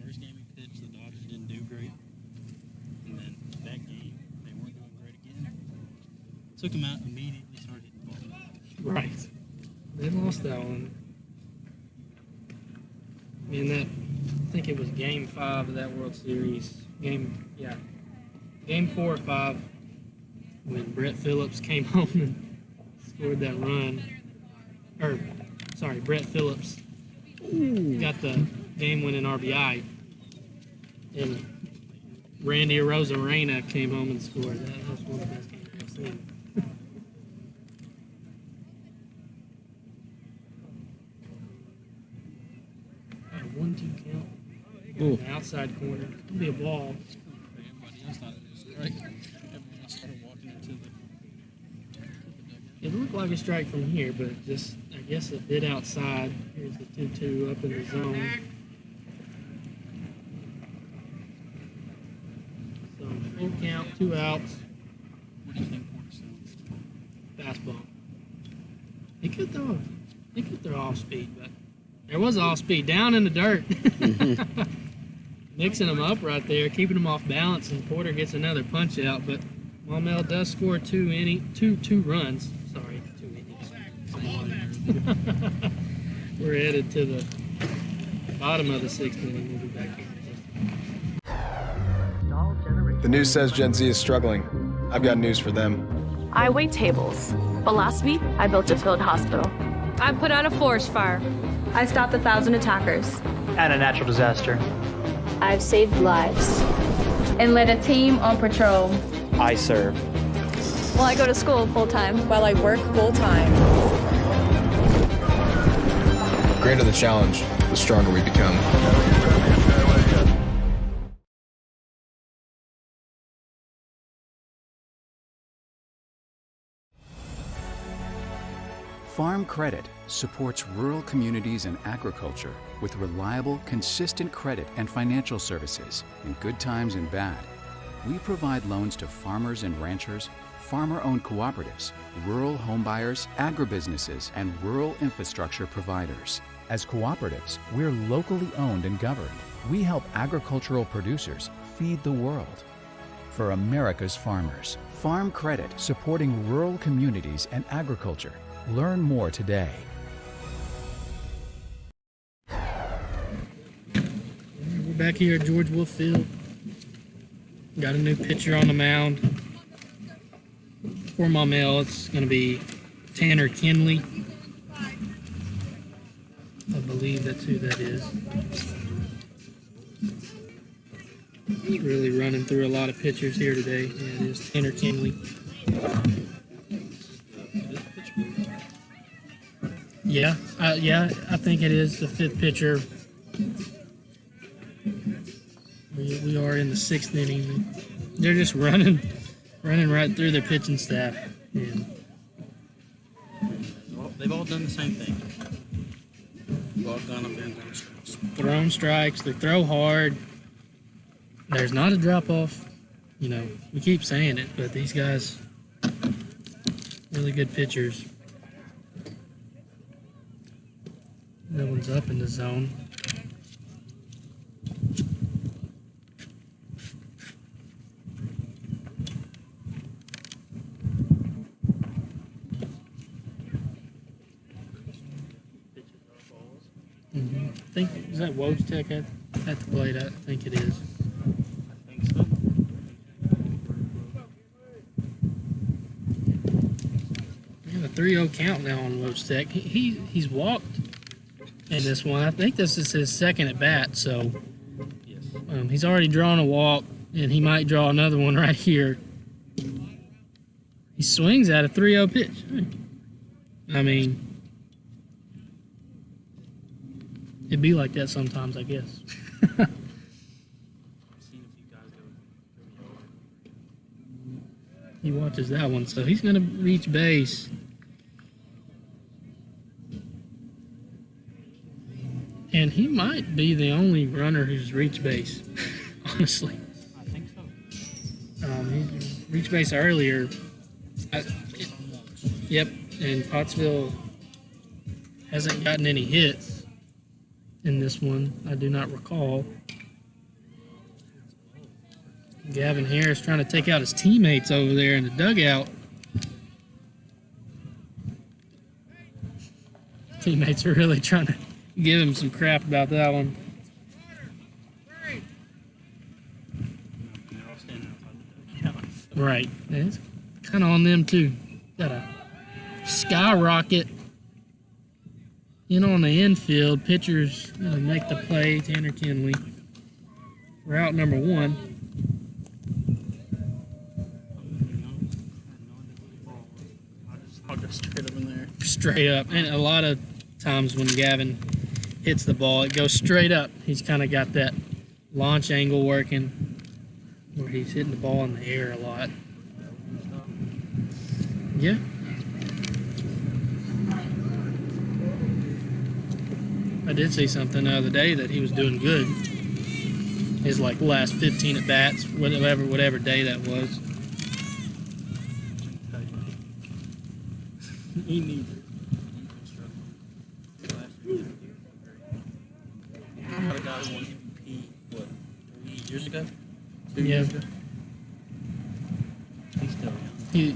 First game he pitched, the Dodgers didn't do great. And then that game, they weren't doing great again. Took him out, immediately started hitting the ball. Right. They lost that one. I think it was Game 5 of that World Series. Game 4 or 5, when Brett Phillips came home and scored that run. Brett Phillips got the game-winning RBI, and Randy Arozarena came home and scored. That was one of the best games I've seen. 1-2 count. Ooh. The outside corner. It's gonna be a ball. Everybody else thought it was a strike. Everyone else started walking into the. It looked like a strike from here, but just I guess a bit outside. Here's the 2-2 up in the zone. So full count, 2 outs. What do you think Pottsville? Fastball. He could throw off speed, but there was off speed down in the dirt. Mixing them up right there, keeping them off balance, and Porter gets another punch out. But Maumelle does score two runs. Sorry, 2 innings. Come on. We're headed to the bottom of the 6th inning. We'll be back here. The news says Gen Z is struggling. I've got news for them. I wait tables, but last week I built a field hospital. I put out a forest fire. I stopped 1,000 attackers. And a natural disaster. I've saved lives. And led a team on patrol. I serve. Well, I go to school full time. While I work full time. The greater the challenge, the stronger we become. Farm Credit supports rural communities and agriculture with reliable, consistent credit and financial services in good times and bad. We provide loans to farmers and ranchers, farmer-owned cooperatives, rural homebuyers, agribusinesses, and rural infrastructure providers. As cooperatives, we're locally owned and governed. We help agricultural producers feed the world. For America's farmers, Farm Credit supporting rural communities and agriculture. Learn more today. We're back here at George Wolf Field. Got a new pitcher on the mound. For Maumelle, it's going to be Tanner Kinley. I believe that's who that is. He's really running through a lot of pitchers here today. Yeah, it is Tanner Kinley. Yeah, I think it is the 5th pitcher. We are in the 6th inning. They're just running right through their pitching staff. Yeah. They've all done the same thing. They've all gone up there and thrown strikes. Thrown strikes. They throw hard. There's not a drop off. You know, we keep saying it, but these guys, really good pitchers. That one's up in the zone. I think, is that Wojtek at the plate? I think it is. I think so. We have a 3-0 count now on Wojtek. He's walked in this one. I think this is his 2nd at bat, so Yes. he's already drawn a walk, and he might draw another one right here. He swings at a 3-0 pitch. I mean, it'd be like that sometimes, I guess. I've seen a few guys go He watches that one, so he's going to reach base. And he might be the only runner who's reached base, honestly. I think so. He reached base earlier. Yep, and Pottsville hasn't gotten any hits in this one, I do not recall. Gavin Harris trying to take out his teammates over there in the dugout. Teammates are really trying to give him some crap about that one. Right. And it's kind of on them, too. Got a skyrocket in on the infield. Pitcher's going to make the play, Tanner Kinley. Route number 1. I'll go straight up in there. Straight up. And a lot of times when Gavin hits the ball, it goes straight up. He's kind of got that launch angle working where he's hitting the ball in the air a lot. Yeah. I did see something the other day that he was doing good. His like last 15 at bats, whatever day that was. He needs it. Got a guy who won MVP, what, 3 years ago? 2 years ago? He's still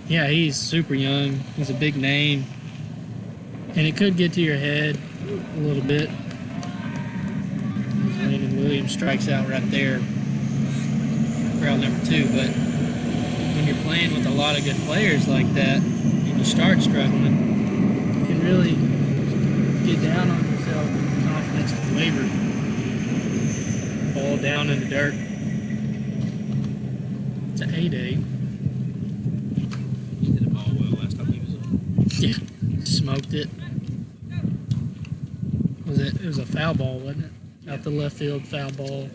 young. He's super young. He's a big name. And it could get to your head a little bit. Landon Williams strikes out right there for out number 2. But when you're playing with a lot of good players like that and you start struggling, you can really get down on yourself. Confidence can waver. Ball down in the dirt. It's an A-Day. He hit the ball well last time he was up. Yeah, smoked it. It was a foul ball, wasn't it? Out the left field, foul ball.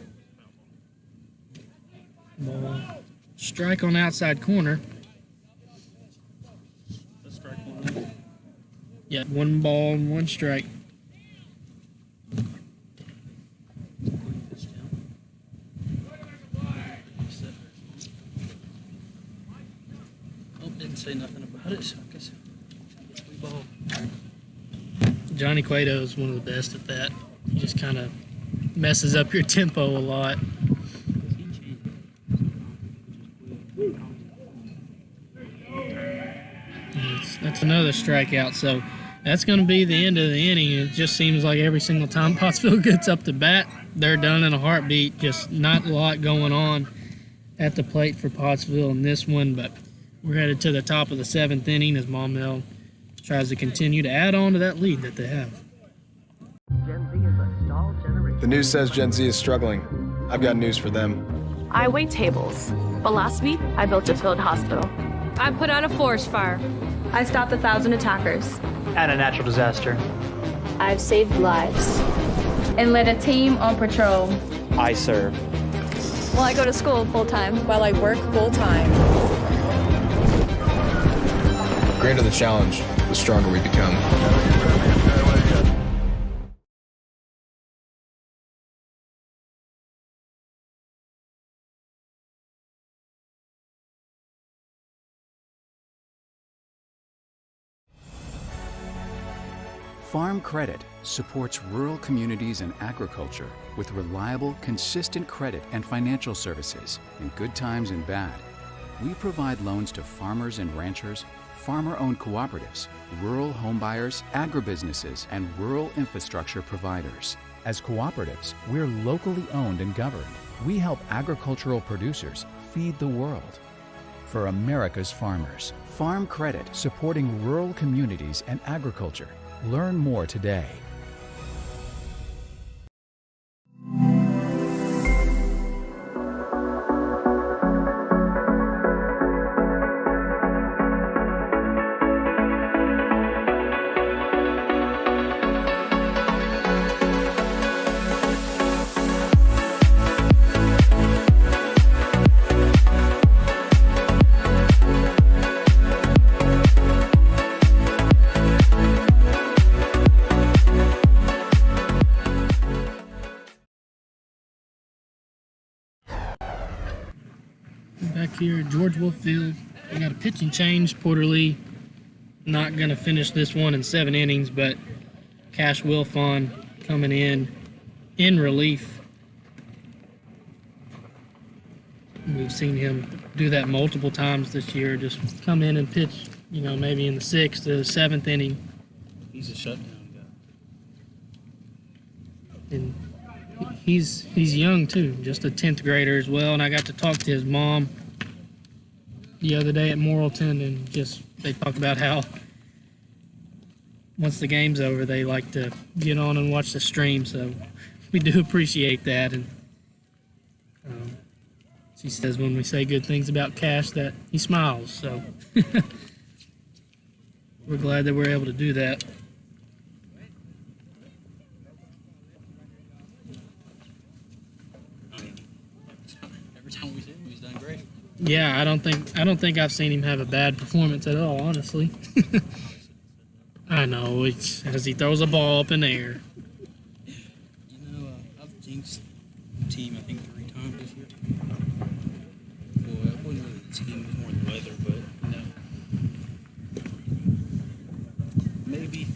Strike on the outside corner. Let's strike one. Yeah, 1 ball and 1 strike. Didn't say nothing about it, so I guess we ball. Johnny Cueto is one of the best at that. He just kind of messes up your tempo a lot. That's another strikeout, so that's going to be the end of the inning. It just seems like every single time Pottsville gets up to bat, they're done in a heartbeat. Just not a lot going on at the plate for Pottsville in this one, but we're headed to the top of the 7th inning as Maumelle tries to continue to add on to that lead that they have. Gen Z is a stalled generation. The news says Gen Z is struggling. I've got news for them. I wait tables, but last week I built a field hospital. I put out a forest fire. I stopped 1,000 attackers. And a natural disaster. I've saved lives. And led a team on patrol. I serve. Well, I go to school full time. While I work full time. The greater the challenge, the stronger we become. Farm Credit supports rural communities and agriculture with reliable, consistent credit and financial services in good times and bad. We provide loans to farmers and ranchers, farmer-owned cooperatives, rural homebuyers, agribusinesses, and rural infrastructure providers. As cooperatives, we're locally owned and governed. We help agricultural producers feed the world. For America's farmers, Farm Credit supporting rural communities and agriculture. Learn more today. Back here at George Wolf Field, we got a pitching change. Porter Lee not going to finish this one in 7 innings, but Cash Wilfon coming in relief. We've seen him do that multiple times this year, just come in and pitch, maybe in the 6th to 7th inning. He's a shutdown guy. And he's young too, just a 10th grader as well. And I got to talk to his mom the other day at Morrilton, and they talk about how once the game's over, they like to get on and watch the stream. So we do appreciate that. And she says when we say good things about Cash that he smiles. So we're glad that we're able to do that. done great. Yeah, I don't think I've seen him have a bad performance at all, honestly. I know, it's as he throws a ball up in the air. You know, I've jinxed the team, I think, 3 times this year. Well, it wasn't really the team, it was more the weather, but, you know. Maybe.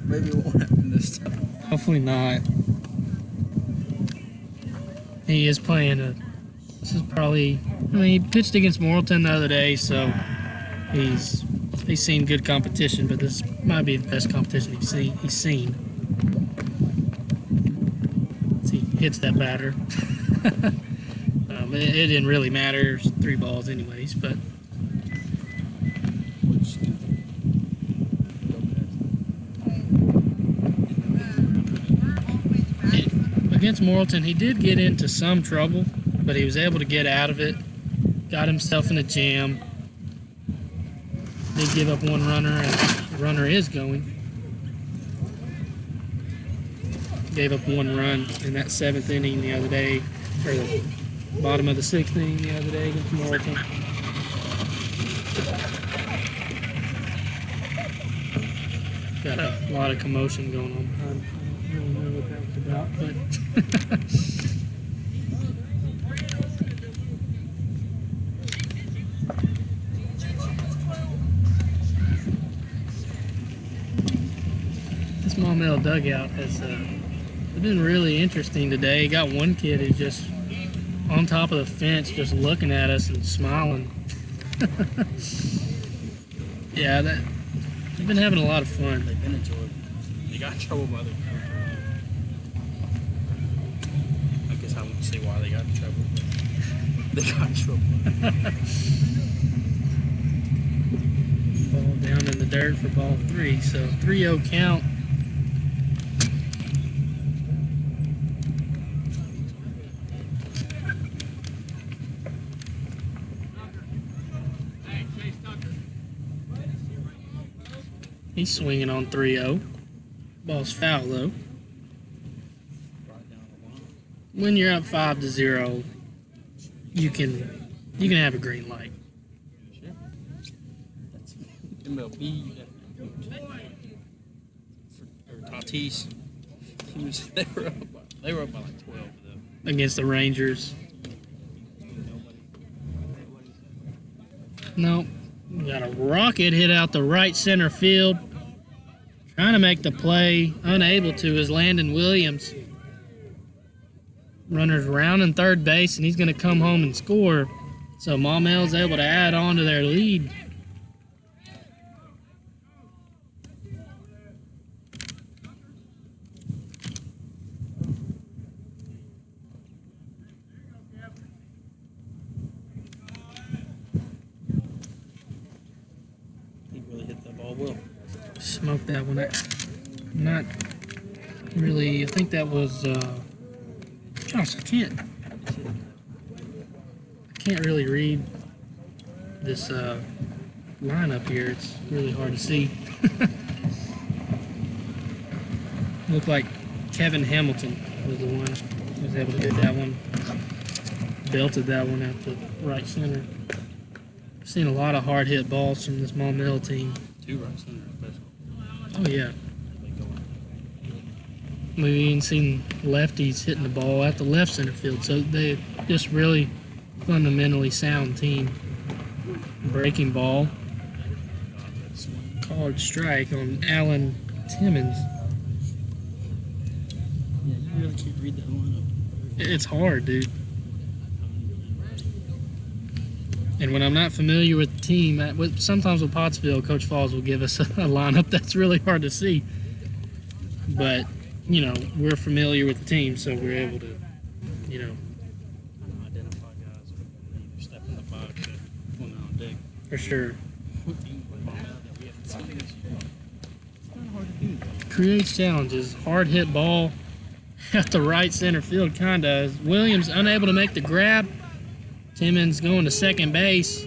Maybe it won't happen this time. Hopefully not. He is playing this is probably, I mean, he pitched against Morrilton the other day, so he's seen good competition, but this might be the best competition he's seen. He hits that batter. It didn't really matter. It was 3 balls anyways, but against Morrilton, he did get into some trouble, but he was able to get out of it, got himself in a jam. Did give up 1 runner, and the runner is going. Gave up 1 run in that 7th inning the other day, or the bottom of the 6th inning the other day against Morrilton. Got a lot of commotion going on behind. I don't really know what that was about, but this Maumelle dugout has been really interesting today. Got one kid who's just on top of the fence, just looking at us and smiling. Yeah, they've been having a lot of fun. They've been enjoying. They got in trouble by their coach. I guess I won't say why they got in trouble. They got in trouble. Ball down in the dirt for ball 3, so 3-0 count. He's swinging on 3-0. Ball's foul though. When you're up 5-0, you can have a green light. Sure. That's MLB. Or Tatis. They were up by like 12 though. Against the Rangers. Nope. We got a rocket hit out the right center field. Trying to make the play, unable to, is Landon Williams. Runner's rounding third base, and he's going to come home and score. So Maumelle's able to add on to their lead. He really hit that ball well. Smoked that one. Not really. I think that was. Gosh, I can't really read this lineup here. It's really hard to see. Looked like Kevin Hamilton was the one who was able to get that one. Belted that one at the right center. Seen a lot of hard hit balls from this Maumelle team. 2 right center especially. Oh yeah. We've even seen lefties hitting the ball at the left center field, so they're just really fundamentally sound team. Breaking ball. Called strike on Alan Timmons. Yeah, you really can't read that lineup. It's hard, dude. And when I'm not familiar with the team, sometimes with Pottsville, Coach Falls will give us a lineup that's really hard to see. But, you know, we're familiar with the team, so we're able to, you know. Identify guys who either step in the box or on deck. For sure. Creates challenges. Hard hit ball at the right center field, kind of. Williams unable to make the grab. Timmons going to second base.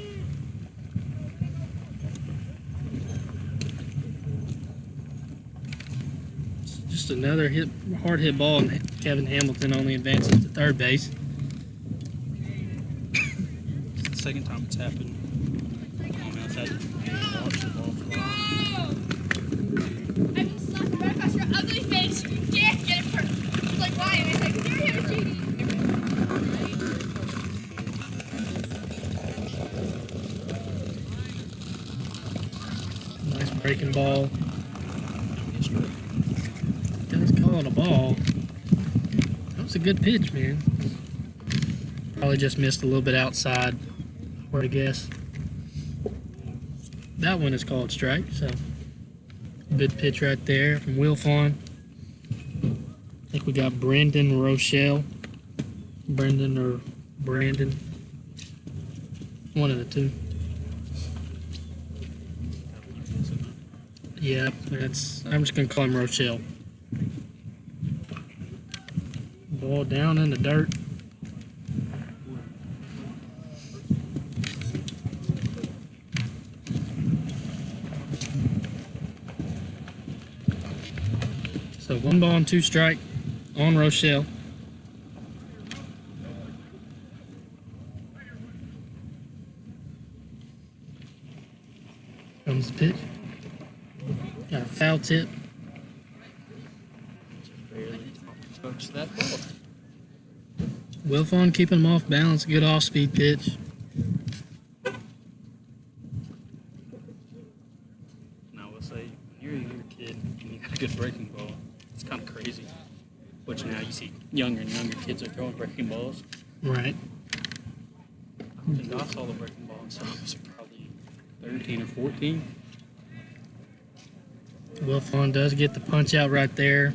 Just another hard hit ball, and Kevin Hamilton only advances to third base. second time it's happened. I've had to watch the ball fly. I will slap you right across your ugly face. You can't get it first. It's like, why? And I said, because you're here cheating. Nice breaking ball. Guys calling a ball. That was a good pitch, man. Probably just missed a little bit outside, I would guess. That one is called strike, so good pitch right there from Wilfon. I think we got Brendan Rochelle. Brendan or Brandon. One of the two. Yeah, I'm just gonna call him Rochelle. Ball down in the dirt. So 1 ball and 2 strike on Rochelle. Comes the pitch. Got a foul tip. Touch that ball. Wilfon keeping him off balance. Good off-speed pitch. Now, I will say, you're a kid and you got a good breaking ball. It's kind of crazy. Which now you see younger and younger kids are throwing breaking balls. Right. Because I saw the breaking ball and so I was probably 13 or 14. Wilfon does get the punch out right there.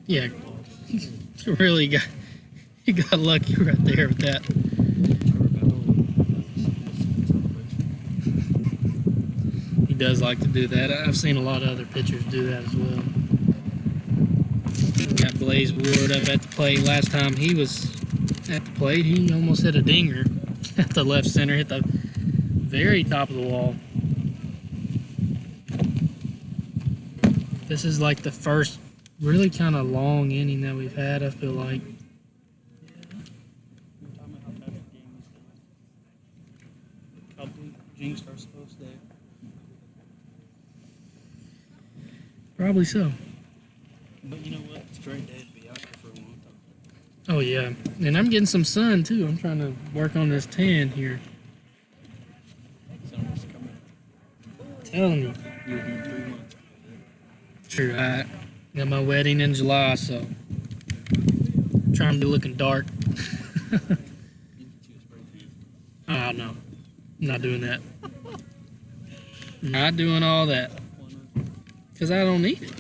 Yeah, he got lucky right there with that. He does like to do that. I've seen a lot of other pitchers do that as well. Got Blaze Ward up at the plate. Last time he was at the plate, he almost hit a dinger at the left center, hit the very top of the wall. This is like the first really kind of long inning that we've had, I feel like. Jinxed ourselves there. Probably so. But you know what? It's a great day to be out here for a long time. Oh yeah, and I'm getting some sun too. I'm trying to work on this tan here. Summer's coming. Telling you. You'll be 3 months. True. I got my wedding in July, so I'm trying to be looking dark. Oh no, I'm not doing that. Not doing all that. Because I don't need it.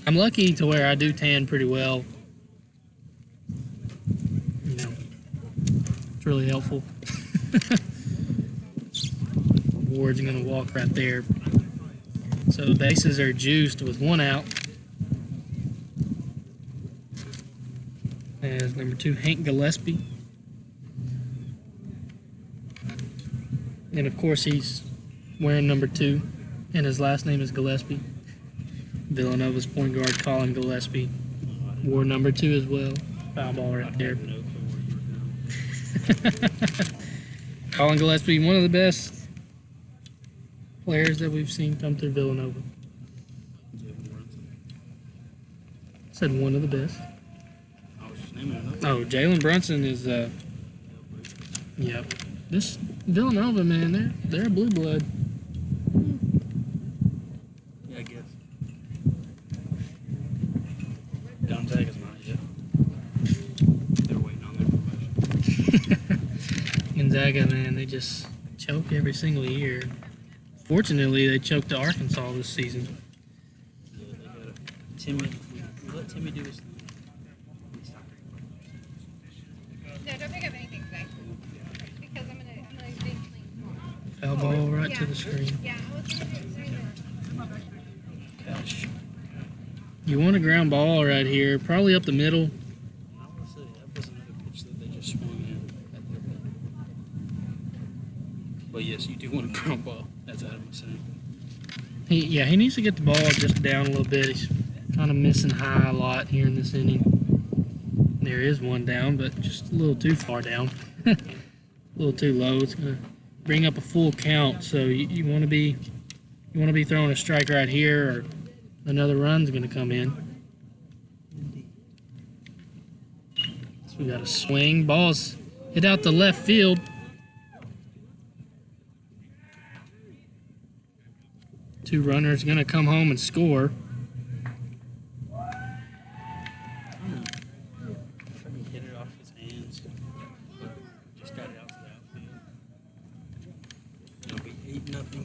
I'm lucky to where I do tan pretty well. You know, it's really helpful. Ward's gonna walk right there. So the bases are juiced with 1 out. As number 2, Hank Gillespie. And of course he's wearing number 2, and his last name is Gillespie. Villanova's point guard, Colin Gillespie, wore number 2 as well. Foul ball right there. Colin Gillespie, one of the best players that we've seen come through Villanova. Said one of the best. Oh, Jalen Brunson is, yep. This Villanova, man, they're a blue blood. Yeah, I guess. Gonzaga's not yet. They're waiting on their promotion. Gonzaga, man, they just choke every single year. Fortunately, they choked to Arkansas this season. Yeah, they got Timmy. We let Timmy do his thing. No, don't pick up anything today. Because I'm gonna be clean tomorrow. Foul ball right to the screen. Yeah, I was gonna do Gosh. You want a ground ball right here, probably up the middle. I want to say that was another pitch that they just swung in at their head. But yes, you do want a ground ball, as Adam was saying. He needs to get the ball just down a little bit. He's kind of missing high a lot here in this inning. There is one down, but just a little too far down. A little too low. It's gonna bring up a full count, so you want to be throwing a strike right here, or another run's gonna come in. So we got a swing. Ball's hit out to left field. Two runners gonna come home and score. Hit it off his hands. Just got it out to the outfield. It'll be 8-0 down for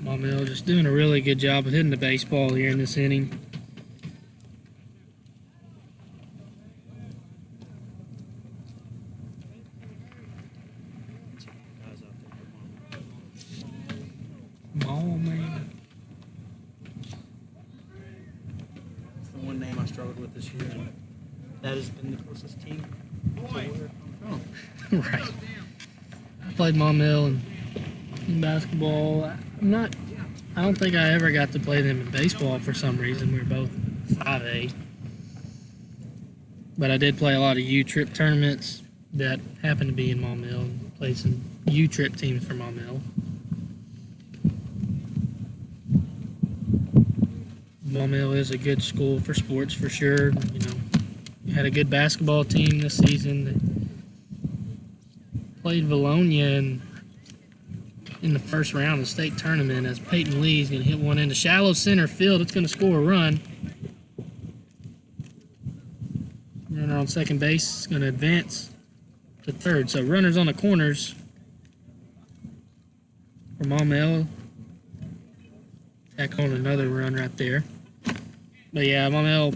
Maumelle. Maumelle just doing a really good job of hitting the baseball here in this inning. Maumelle. It's the one name I struggled with this year, and that has been the closest team to where I'm from. Right. I played Maumelle in basketball. I don't think I ever got to play them in baseball for some reason. We were both 5A. But I did play a lot of U-Trip tournaments that happened to be in Maumelle, and played some U-Trip teams for Maumelle. Maumelle is a good school for sports for sure. You know, we had a good basketball team this season. They played Valonia in the first round of the state tournament, as Peyton Lee's going to hit one into shallow center field. It's going to score a run. Runner on second base is going to advance to third. So runners on the corners for Maumelle. Tack on another run right there. But yeah, Maumelle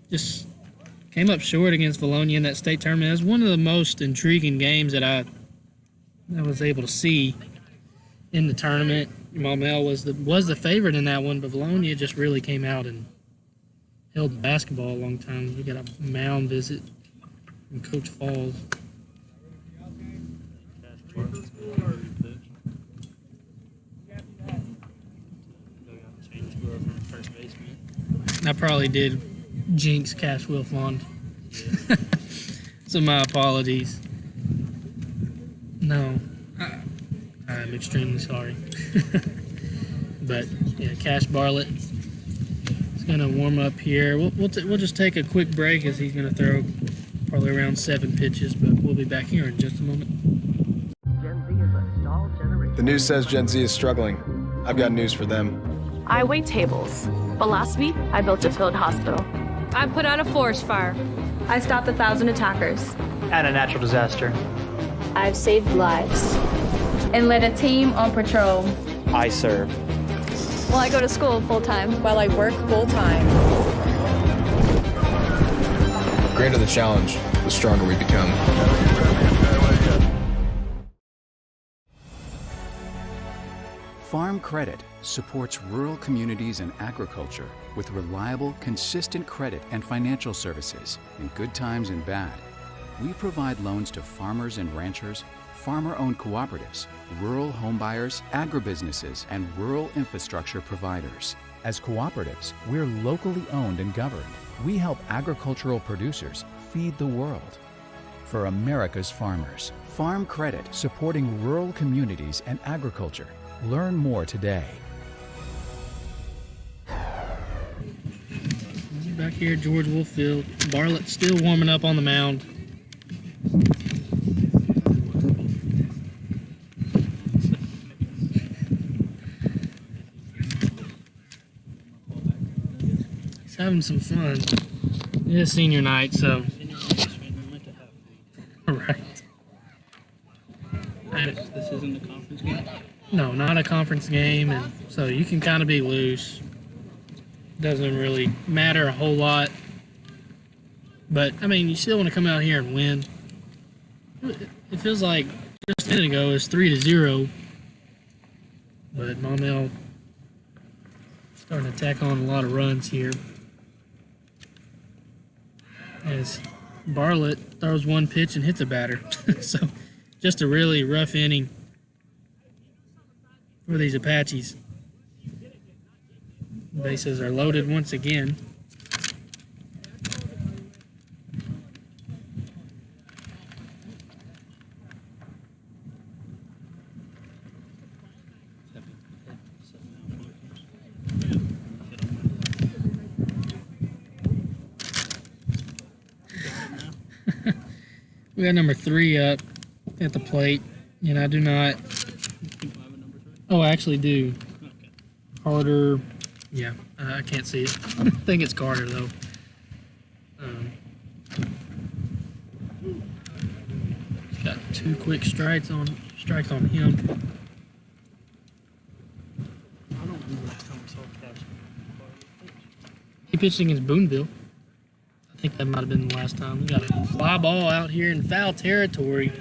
just came up short against Valonia in that state tournament. It was one of the most intriguing games that I was able to see in the tournament. Maumelle was the favorite in that one, but Valonia just really came out and held the basketball a long time. We got a mound visit from Coach Falls. I probably did jinx Cash Wilfond. So my apologies. No, I'm extremely sorry. But yeah, Cash Bartlett is going to warm up here. We'll just take a quick break, as he's going to throw probably around 7 pitches, but we'll be back here in just a moment. Gen Z is a stall generation. The news says Gen Z is struggling. I've got news for them. I wait tables. But last week, I built a field hospital. I put out a forest fire. I stopped 1,000 attackers. And a natural disaster. I've saved lives. And led a team on patrol. I serve. Well, I go to school full time. While I work full time. The greater the challenge, the stronger we become. Farm Credit supports rural communities and agriculture with reliable, consistent credit and financial services in good times and bad. We provide loans to farmers and ranchers, farmer-owned cooperatives, rural homebuyers, agribusinesses, and rural infrastructure providers. As cooperatives, we're locally owned and governed. We help agricultural producers feed the world. For America's farmers, Farm Credit, supporting rural communities and agriculture. Learn more today. Back here at George Wolf Field, Bartlett still warming up on the mound. He's having some fun. It is senior night, so. Right. This isn't a conference game? No, not a conference game, and so you can kind of be loose. Doesn't really matter a whole lot. But, I mean, you still want to come out here and win. It feels like just a minute ago it was 3-0. But Maumelle starting to tack on a lot of runs here. As Bartlett throws one pitch and hits a batter. So, just a really rough inning for these Apaches. Bases are loaded once again. We got number 3 up at the plate, and I do not. Oh, I actually do. Carter. Yeah, I can't see it. I think it's Carter though. Got 2 quick strikes on him. I don't remember last time we saw Cash. He pitched against Boonville. I think that might have been the last time. We got a fly ball out here in foul territory,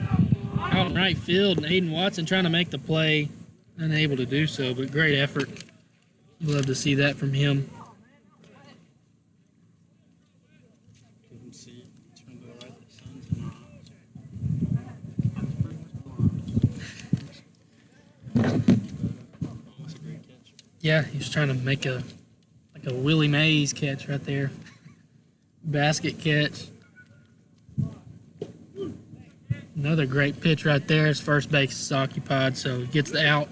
out in right field, and Aiden Watson trying to make the play, unable to do so, but great effort. Love to see that from him. Couldn't see it. It's going to go right to the Suns and Almost a great catch. Yeah, he was trying to make a Willie Mays catch right there. Basket catch. Another great pitch right there. His first base is occupied, so he gets the out.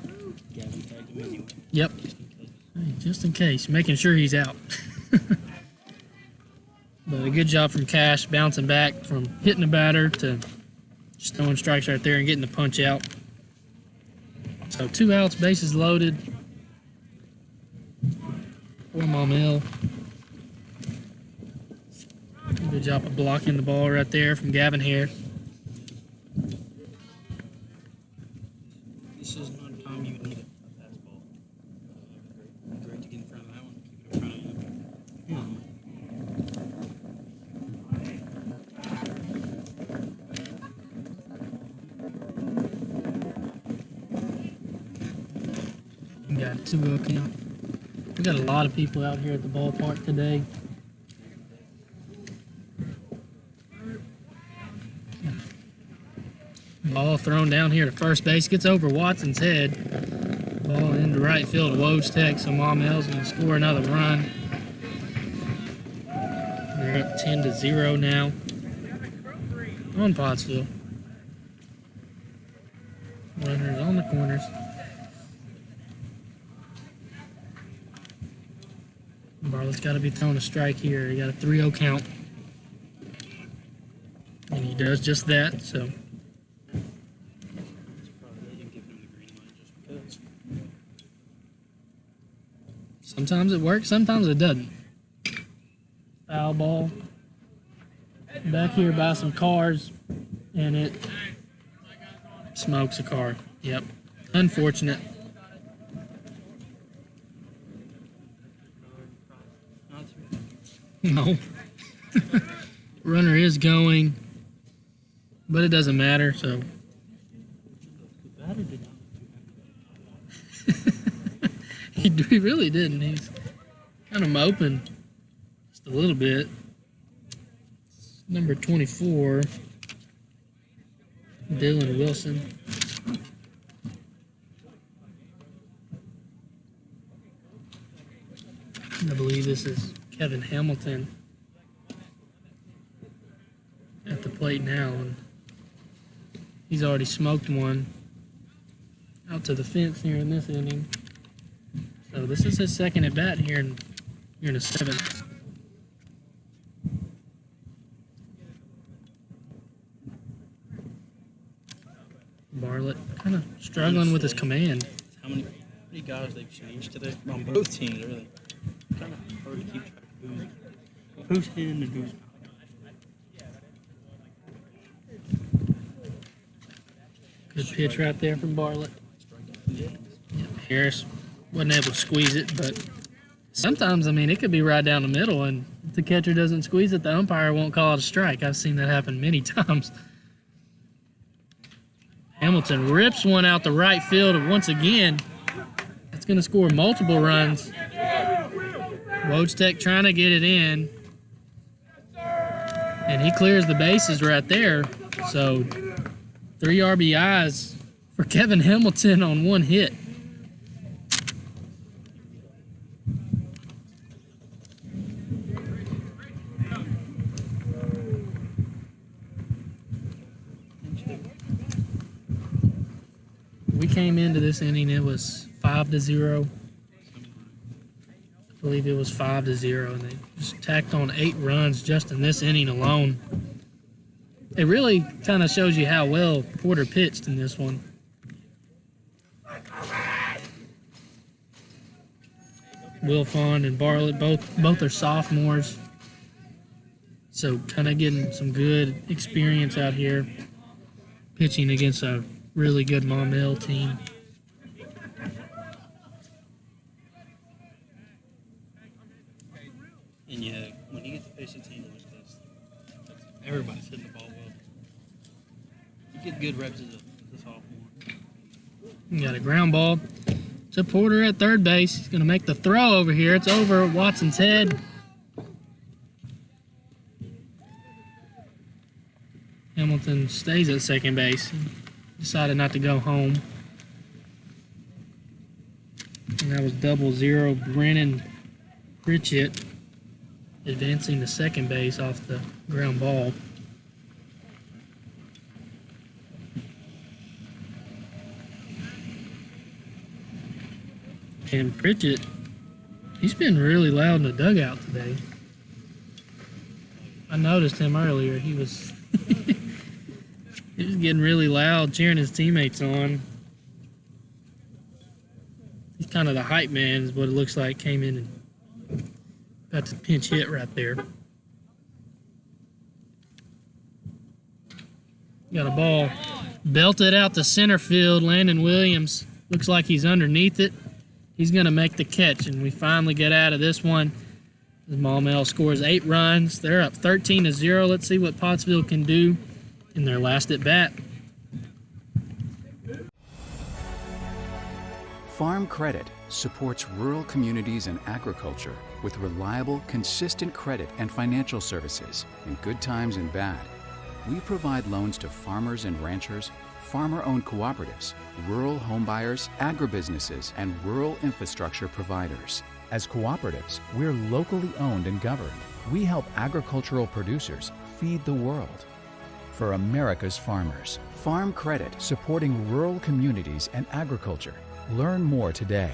Gavin tagged him anyway. Yep. Just in case, making sure he's out. But a good job from Cash, bouncing back from hitting the batter to just throwing strikes right there and getting the punch out. So 2 outs, bases loaded for Maumelle. Good job of blocking the ball right there from Gavin Harris. This is not a time you would need a fastball. Great to get in front of that one. Keep it in front of you. We got a 2-0 count. We got a lot of people out here at the ballpark today. Ball thrown down here to first base, gets over Watson's head. Ball into right field, Wojtek, so Maumelle's going to score another run. They're up 10-0 now on Pottsville. Runners on the corners. Bartlett's got to be throwing a strike here. He got a 3-0 count. And he does just that, so. Sometimes it works, sometimes it doesn't. Foul ball. Back here by some cars, and it smokes a car. Yep. Unfortunate. No. Runner is going, but it doesn't matter, so. He really didn't. He's kind of moping just a little bit. Number 24, Dylan Wilson. I believe this is Kevin Hamilton at the plate now. And he's already smoked one out to the fence here in this inning. So this is his second at bat here in the 7th. Bartlett kind of struggling with his command. How many guys they've changed today on both teams? Really, kind of hard to keep track of who's in and who's not. Good pitch right there from Bartlett. Yep, Harris wasn't able to squeeze it, but sometimes, I mean, it could be right down the middle, and if the catcher doesn't squeeze it, the umpire won't call it a strike. I've seen that happen many times. Hamilton rips one out the right field, and once again, it's going to score multiple runs. Wojtek trying to get it in, and he clears the bases right there. So 3 RBIs for Kevin Hamilton on 1 hit. We came into this inning, it was 5-0. I believe it was 5-0, and they just tacked on 8 runs just in this inning alone. It really kind of shows you how well Porter pitched in this one. Wilfond and Bartlett, both are sophomores. So kind of getting some good experience out here pitching against a really good Maumelle team. And yeah, when you get to face a team like this, everybody's hitting the ball well. You get good reps as a sophomore. You got a ground ball to Porter at third base. He's going to make the throw over here. It's over Watson's head. Hamilton stays at second base. Decided not to go home. And that was 0-0. Brennan Pritchett advancing to second base off the ground ball. And Pritchett, he's been really loud in the dugout today. I noticed him earlier. He was he was getting really loud, cheering his teammates on. He's kind of the hype man, is what it looks like. Came in and got the pinch hit right there. Got a ball belted out to center field. Landon Williams looks like he's underneath it. He's going to make the catch, and we finally get out of this one. Maumelle scores 8 runs. They're up 13-0. Let's see what Pottsville can do in their last at bat. Farm Credit supports rural communities and agriculture with reliable, consistent credit and financial services in good times and bad. We provide loans to farmers and ranchers, farmer-owned cooperatives, rural homebuyers, agribusinesses, and rural infrastructure providers. As cooperatives, we're locally owned and governed. We help agricultural producers feed the world. For America's farmers, Farm Credit, supporting rural communities and agriculture. Learn more today.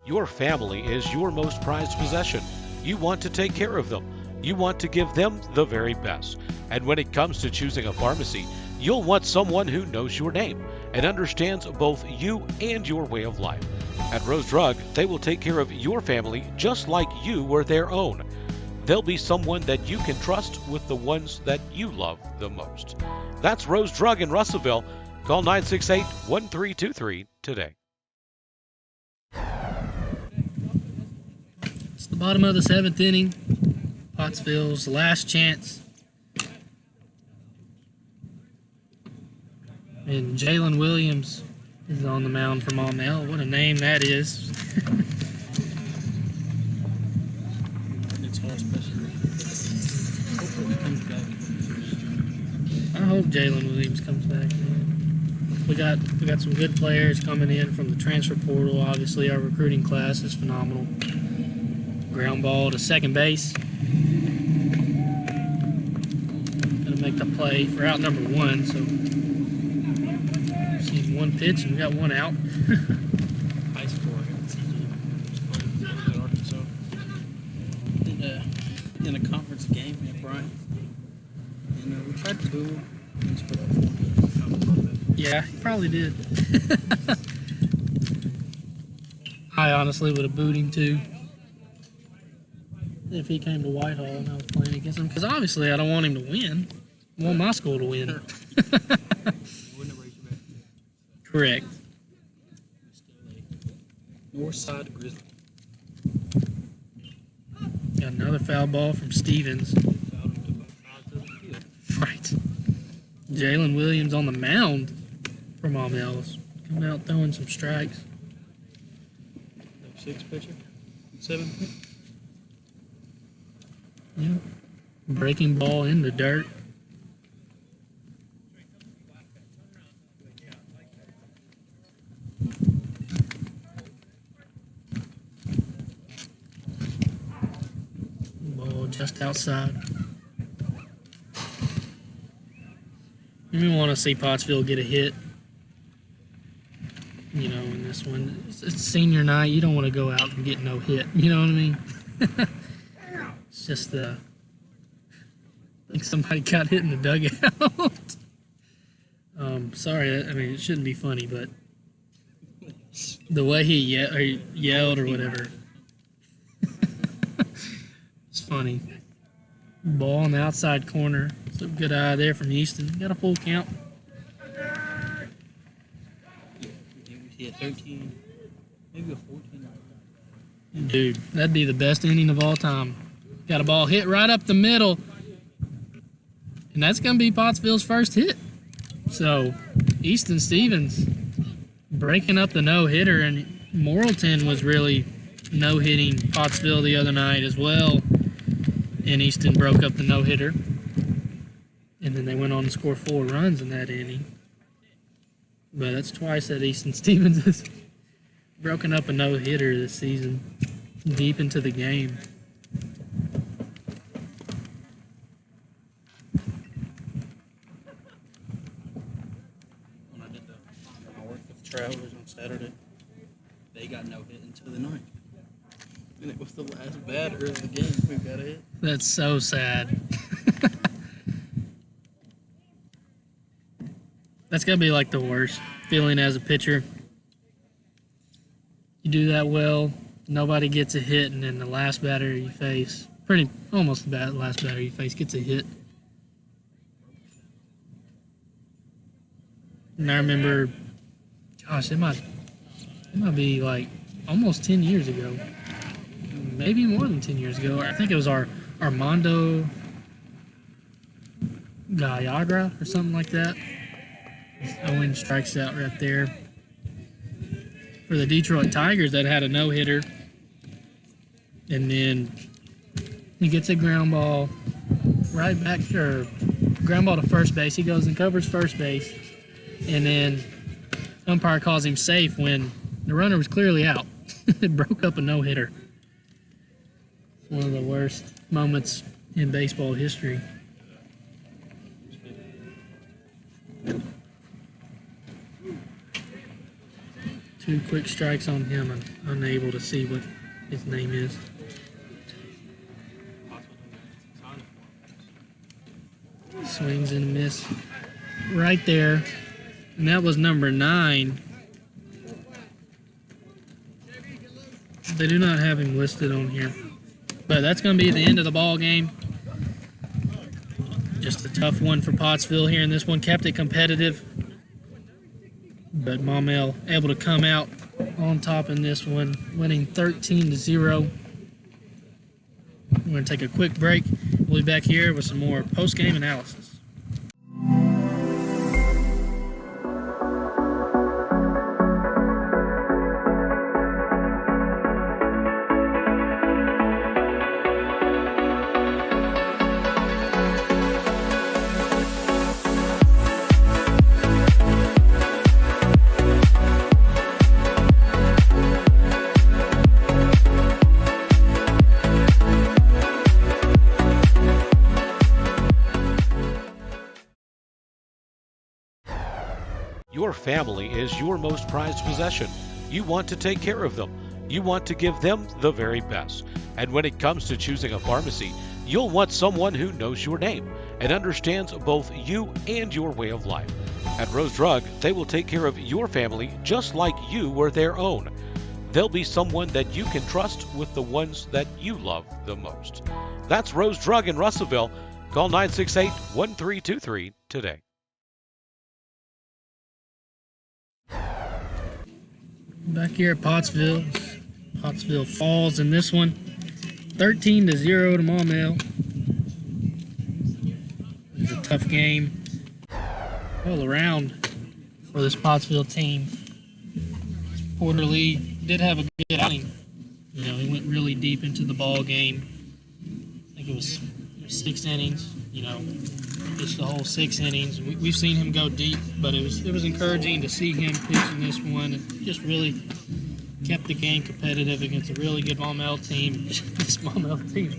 Your family is your most prized possession. You want to take care of them. You want to give them the very best. And when it comes to choosing a pharmacy, you'll want someone who knows your name and understands both you and your way of life. At Rose Drug, they will take care of your family just like you were their own. They'll be someone that you can trust with the ones that you love the most. That's Rose Drug in Russellville. Call 968-1323 today. It's the bottom of the 7th inning. Pottsville's last chance. And Jalen Williams is on the mound for Maumelle. What a name that is. It's all special. Hopefully he comes back. I hope Jalen Williams comes back, man. We got some good players coming in from the transfer portal. Obviously, our recruiting class is phenomenal. Ground ball to second base. Gonna make the play for out number 1. So we've seen 1 pitch and we got 1 out. High score against Arkansas. In a conference game at Bryant. And we tried to boo him. Yeah, he probably did. I honestly would have booed him too if he came to Whitehall and I was playing against him. Because obviously I don't want him to win. I want my school to win. Correct. North side of Grizzly. Got another foul ball from Stevens. Right. Jalen Williams on the mound for Maumelle. Coming out throwing some strikes. 6 pitcher. 7 pitcher. Yeah. Breaking ball in the dirt. Ball just outside. We want to see Pottsville get a hit. You know, in this one, it's senior night. You don't want to go out and get no hit. You know what I mean? It's just I think somebody got hit in the dugout. Sorry, I mean, it shouldn't be funny, but the way he yelled or whatever, it's funny. Ball in the outside corner. So good eye there from Houston. Got a full count. Yeah, 13, maybe a 14. Dude, that'd be the best inning of all time. Got a ball hit right up the middle. And that's going to be Pottsville's first hit. So, Easton Stevens breaking up the no-hitter, and Morrilton was really no-hitting Pottsville the other night as well. And Easton broke up the no-hitter. And then they went on to score 4 runs in that inning. But that's twice that Easton Stevens has broken up a no-hitter this season, deep into the game. When I worked with the Travelers on Saturday, they got no hit until the ninth. And it was the last batter of the game who got a hit. That's so sad. That's got to be like the worst feeling as a pitcher. You do that well, nobody gets a hit, and then the last batter you face, almost the last batter you face gets a hit. And I remember, gosh, it might be like almost 10 years ago. Maybe more than 10 years ago. I think it was Armando Gallagra or something like that. Owen strikes out right there. For the Detroit Tigers, that had a no-hitter. And then he gets a ground ball right back, or ground ball to first base. He goes and covers first base. And then umpire calls him safe when the runner was clearly out. It broke up a no-hitter. One of the worst moments in baseball history. Two quick strikes on him. I'm unable to see what his name is. Swings and a miss. Right there. And that was number 9. They do not have him listed on here. But that's going to be the end of the ball game. Just a tough one for Pottsville here in this one. Kept it competitive. But Maumelle able to come out on top in this one, winning 13-0. We're going to take a quick break. We'll be back here with some more post-game analysis. Your family is your most prized possession. You want to take care of them. You want to give them the very best. And when it comes to choosing a pharmacy, you'll want someone who knows your name and understands both you and your way of life. At Rose Drug, they will take care of your family just like you were their own. They'll be someone that you can trust with the ones that you love the most. That's Rose Drug in Russellville. Call 968-1323 today. Back here at Pottsville. Pottsville falls in this one. 13-0 to Maumelle. It's a tough game all around for this Pottsville team. Porter Lee did have a good outing. You know, he went really deep into the ball game. I think think it was 6 innings. You know, pitched the whole 6 innings. We've seen him go deep, but it was encouraging to see him pitch in this one. It just really kept the game competitive against a really good Maumelle team. This Maumelle team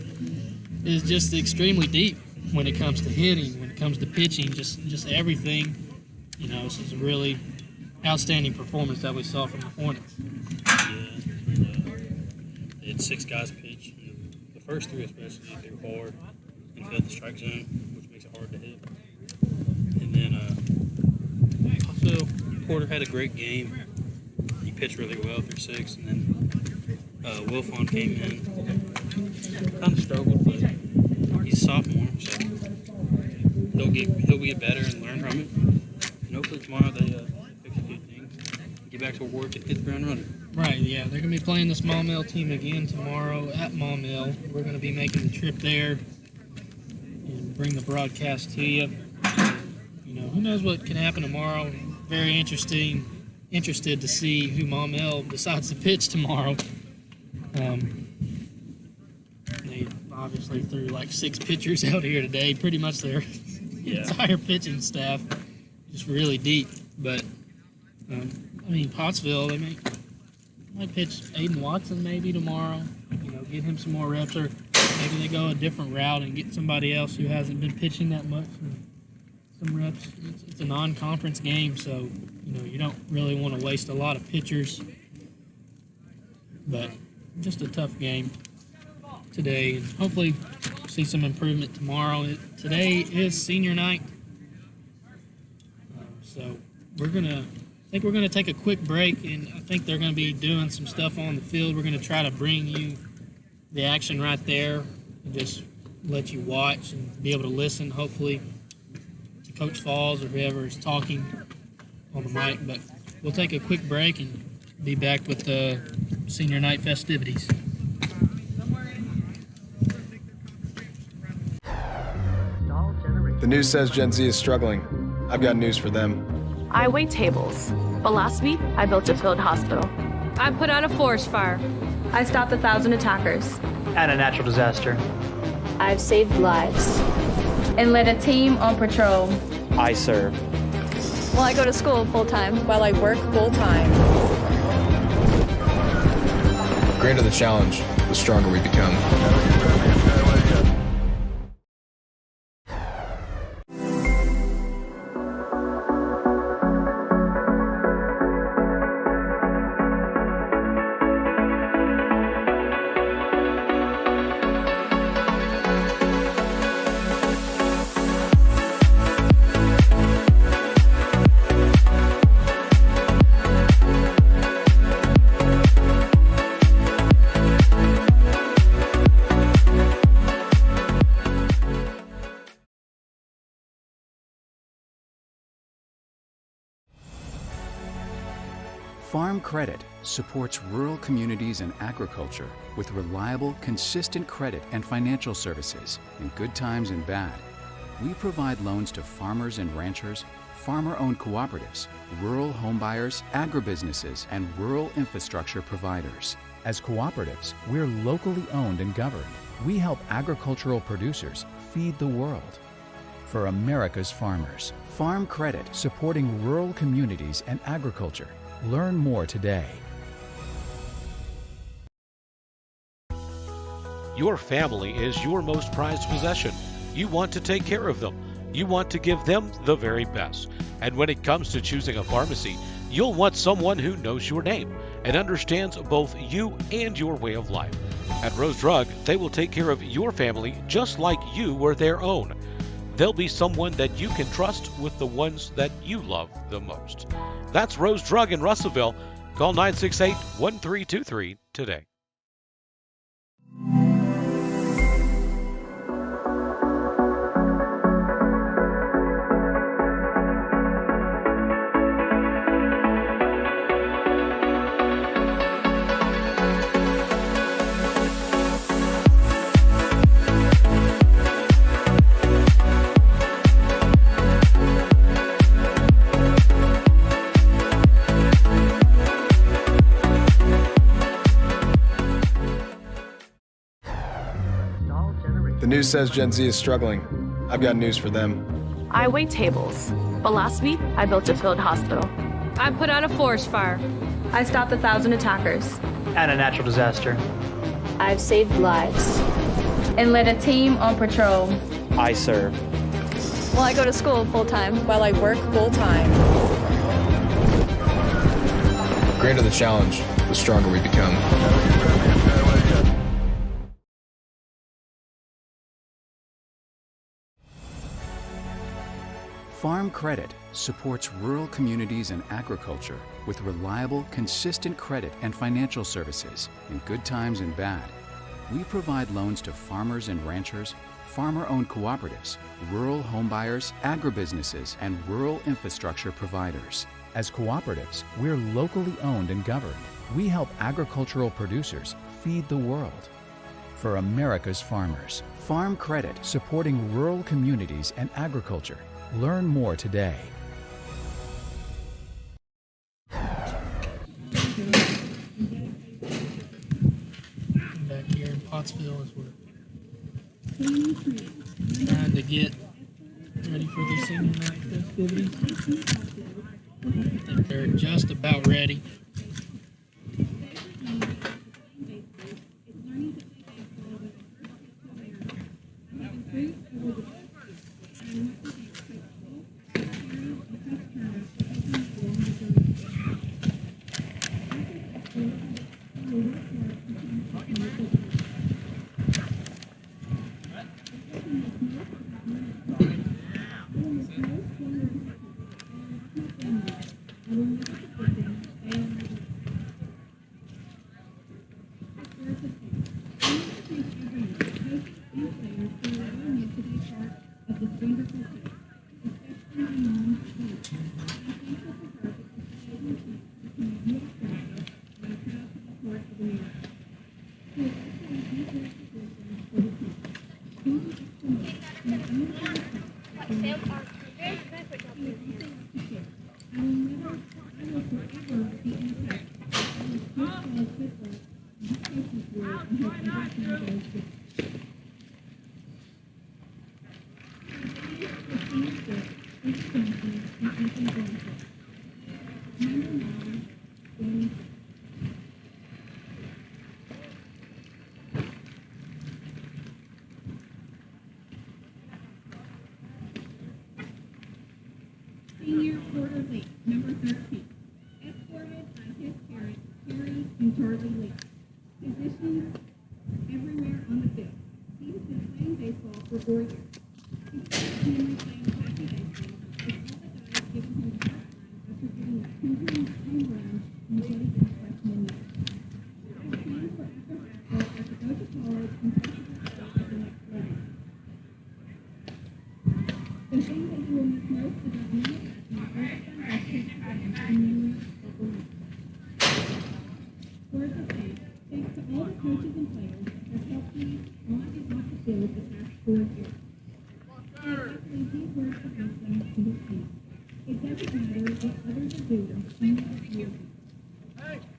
is just extremely deep when it comes to hitting, when it comes to pitching, just everything. You know, this is a really outstanding performance that we saw from the Hornets. They had 6 guys pitch. The first 3 especially, they were hard and filled the strike zone, which makes it hard to hit. And then also, Porter had a great game. He pitched really well through 6, and then Wilfon came in. Kind of struggled, but he's a sophomore, so he'll get better and learn from it. And hopefully tomorrow they fix a few things, get back to work and hit the ground running. Right, yeah. They're going to be playing this Maumelle team again tomorrow at Maumelle. We're going to be making the trip there and bring the broadcast to you. You know, who knows what can happen tomorrow. Very interested to see who Maumelle decides to pitch tomorrow. They obviously threw like 6 pitchers out here today, pretty much their entire pitching staff, just really deep. But, I mean, Pottsville, they might pitch Aiden Watson maybe tomorrow, you know, get him some more reps, or maybe they go a different route and get somebody else who hasn't been pitching that much and some reps. It's a non-conference game, so, you know, you don't really want to waste a lot of pitchers, but just a tough game today, and hopefully see some improvement tomorrow. Today is senior night, so I think we're gonna take a quick break, and I think they're gonna be doing some stuff on the field. We're gonna try to bring you the action right there and just let you watch and be able to listen, hopefully, to Coach Falls or whoever is talking on the mic. But we'll take a quick break and be back with the senior night festivities. The news says Gen Z is struggling. I've got news for them. I wait tables. But last week, I built a field hospital. I put out a forest fire. I stopped 1,000 attackers. And a natural disaster. I've saved lives. And led a team on patrol. I serve. Well, I go to school full-time. While I work full-time. The greater the challenge, the stronger we become. Farm Credit supports rural communities and agriculture with reliable, consistent credit and financial services in good times and bad. We provide loans to farmers and ranchers, farmer-owned cooperatives, rural homebuyers, agribusinesses, and rural infrastructure providers. As cooperatives, we're locally owned and governed. We help agricultural producers feed the world. For America's farmers, Farm Credit, supporting rural communities and agriculture. Learn more today. Your family is your most prized possession. You want to take care of them. You want to give them the very best. And when it comes to choosing a pharmacy, you'll want someone who knows your name and understands both you and your way of life. At Rose Drug, they will take care of your family just like you were their own. They'll be someone that you can trust with the ones that you love the most. That's Rose Drug in Russellville. Call 968-1323 today. news says Gen Z is struggling. I've got news for them. I wait tables. But last week, I built a field hospital. I put out a forest fire. I stopped 1,000 attackers. And a natural disaster. I've saved lives. And led a team on patrol. I serve. Well, I go to school full time. While I work full time. The greater the challenge, the stronger we become. Farm Credit supports rural communities and agriculture with reliable, consistent credit and financial services in good times and bad. We provide loans to farmers and ranchers, farmer-owned cooperatives, rural homebuyers, agribusinesses, and rural infrastructure providers. As cooperatives, we're locally owned and governed. We help agricultural producers feed the world. For America's farmers, Farm Credit supporting rural communities and agriculture. Learn more today. Back here in Pottsville as we're trying to get ready for the senior night festivities. I think they're just about ready. Senior quarter Lee, number 13, escorted by his parents, Terry and Charlie Lee. Positions everywhere on the field. He has been playing baseball for 4 years. He started memory playing hockey baseball, with all the guys giving him a hard time after getting a 2-home run in Joey's freshman year. His plans were after high school to go to college and possibly stay at the next level. The thing that he will miss most about being a freshman are the fun basketball programs and memories of the league. Words of thanks to all the coaches and players that helped me on and off the field the past 4 years. Especially these words of wisdom to his team. It doesn't matter what others are doing, you know what you're doing.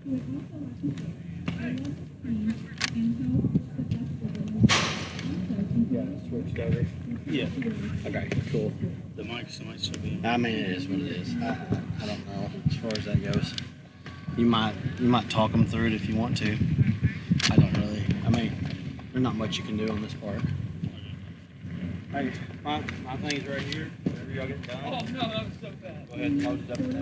He would also like to say, I love this team and hope the best for them. Also, Switched over. Yeah. Okay, cool. The mic should be. I mean, it is what it is. I don't know as far as that goes. You might talk them through it if you want to. I don't really. I mean, there's not much you can do on this part. Hey, my thing's right here. Whenever y'all get done. Oh no, that was so bad. Go ahead and load it up there.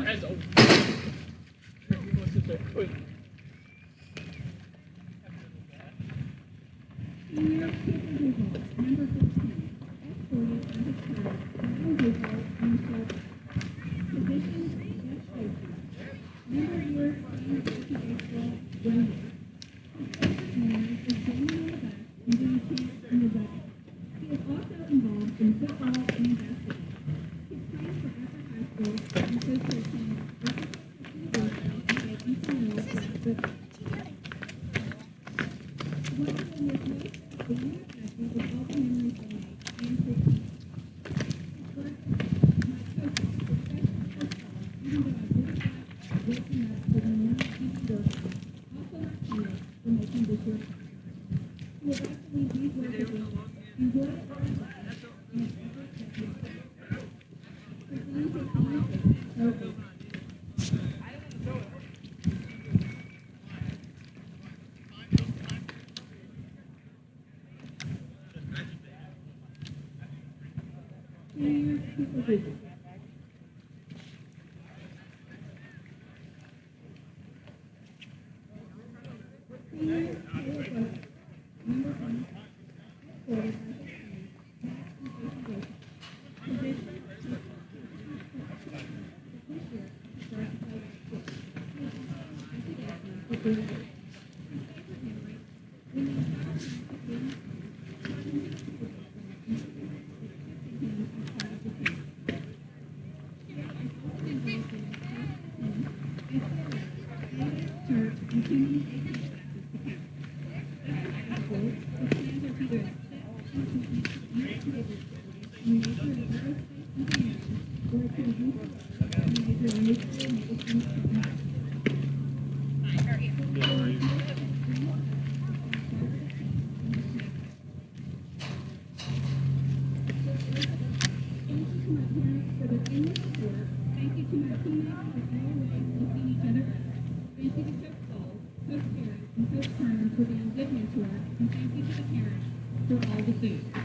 Senior number 15, escorted by his parents, Maumelle Hornets and Shelby. Positions left safety. Number of years playing hockey baseball, 1 year. His favorite memory is getting on the back and doing chants in the dugout. He is also involved in football and basketball. His plans for after high school include to attend Apache and get intramural football. What he will miss most about being an Apache is all the memories they made and his team. His words of my coaches, especially football, even though I didn't like waking up with a new easy workout. Also my division. Senior Taylor Brooks, number 8, escorted by position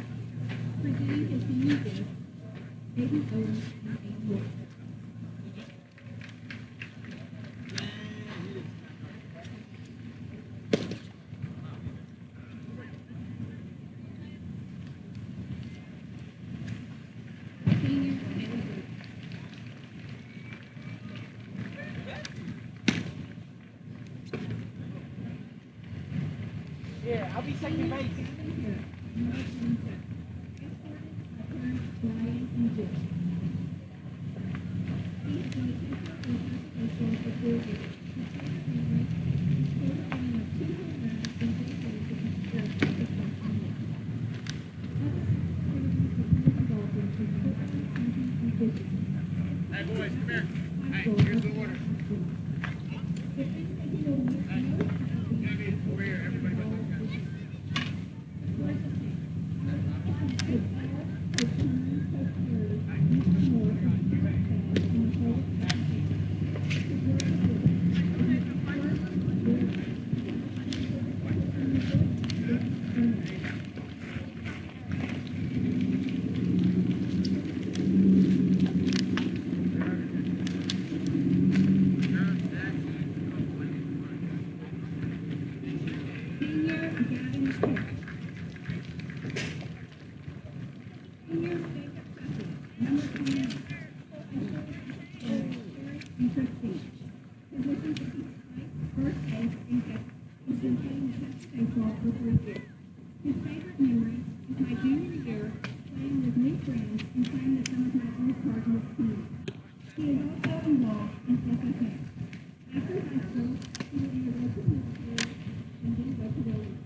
Yeah, I'll be second base. Hey boys, come here. Hey, here's the order. Over here, everybody but those guys. His favorite memory is my junior year playing with new friends and playing with some of my old Cardinals teams. He is also involved in FFA. After high school, he will be a local minister and then go to Williams.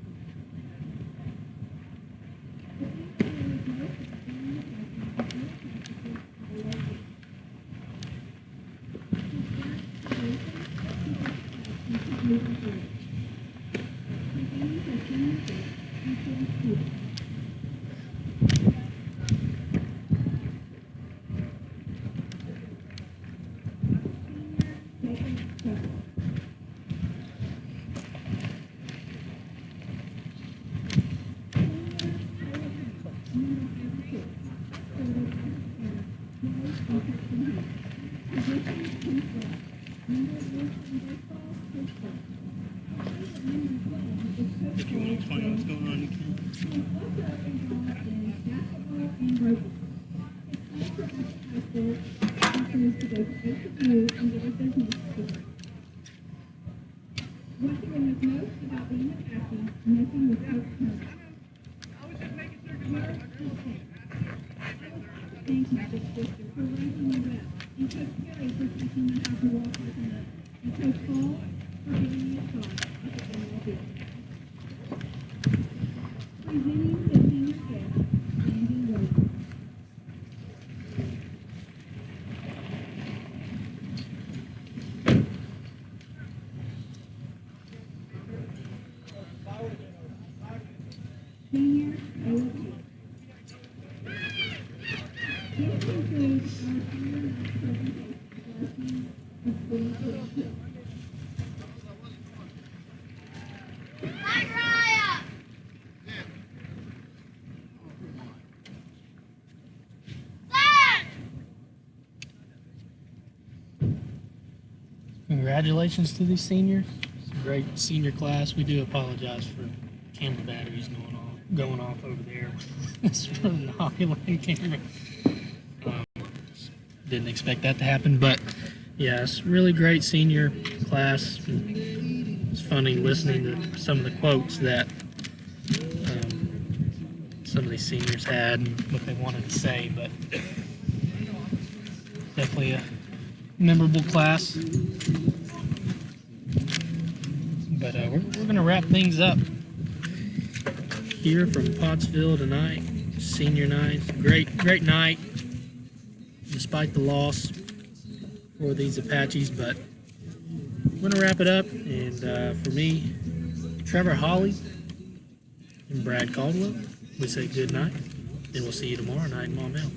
The thing that is most extremely affecting is all practices are below him. His parents are moving forward. Beginning her senior year, school. What he remembers most about being Apache, messing with Coach Smith. Thank you, Big Sister, for raising me well, and Coach Perry for teaching me how to walk with me, and Coach Paul for giving me a shot at the MLB. Presenting the senior guest, Andy Rose. Senior OG. This concludes our senior night presentation for our team of 2022. Congratulations to these seniors. It's a great senior class. We do apologize for camera batteries going off over there. It's from the Hockey Line camera. Didn't expect that to happen, but yeah, it's really great senior class. It's funny listening to some of the quotes that some of these seniors had and what they wanted to say, but definitely a memorable class. But we're going to wrap things up here from Pottsville tonight. Senior night. Great night, despite the loss for these Apaches. But we're going to wrap it up. And for me, Trevor Hawley and Brad Caldwell, we say good night. And we'll see you tomorrow night in Maumelle.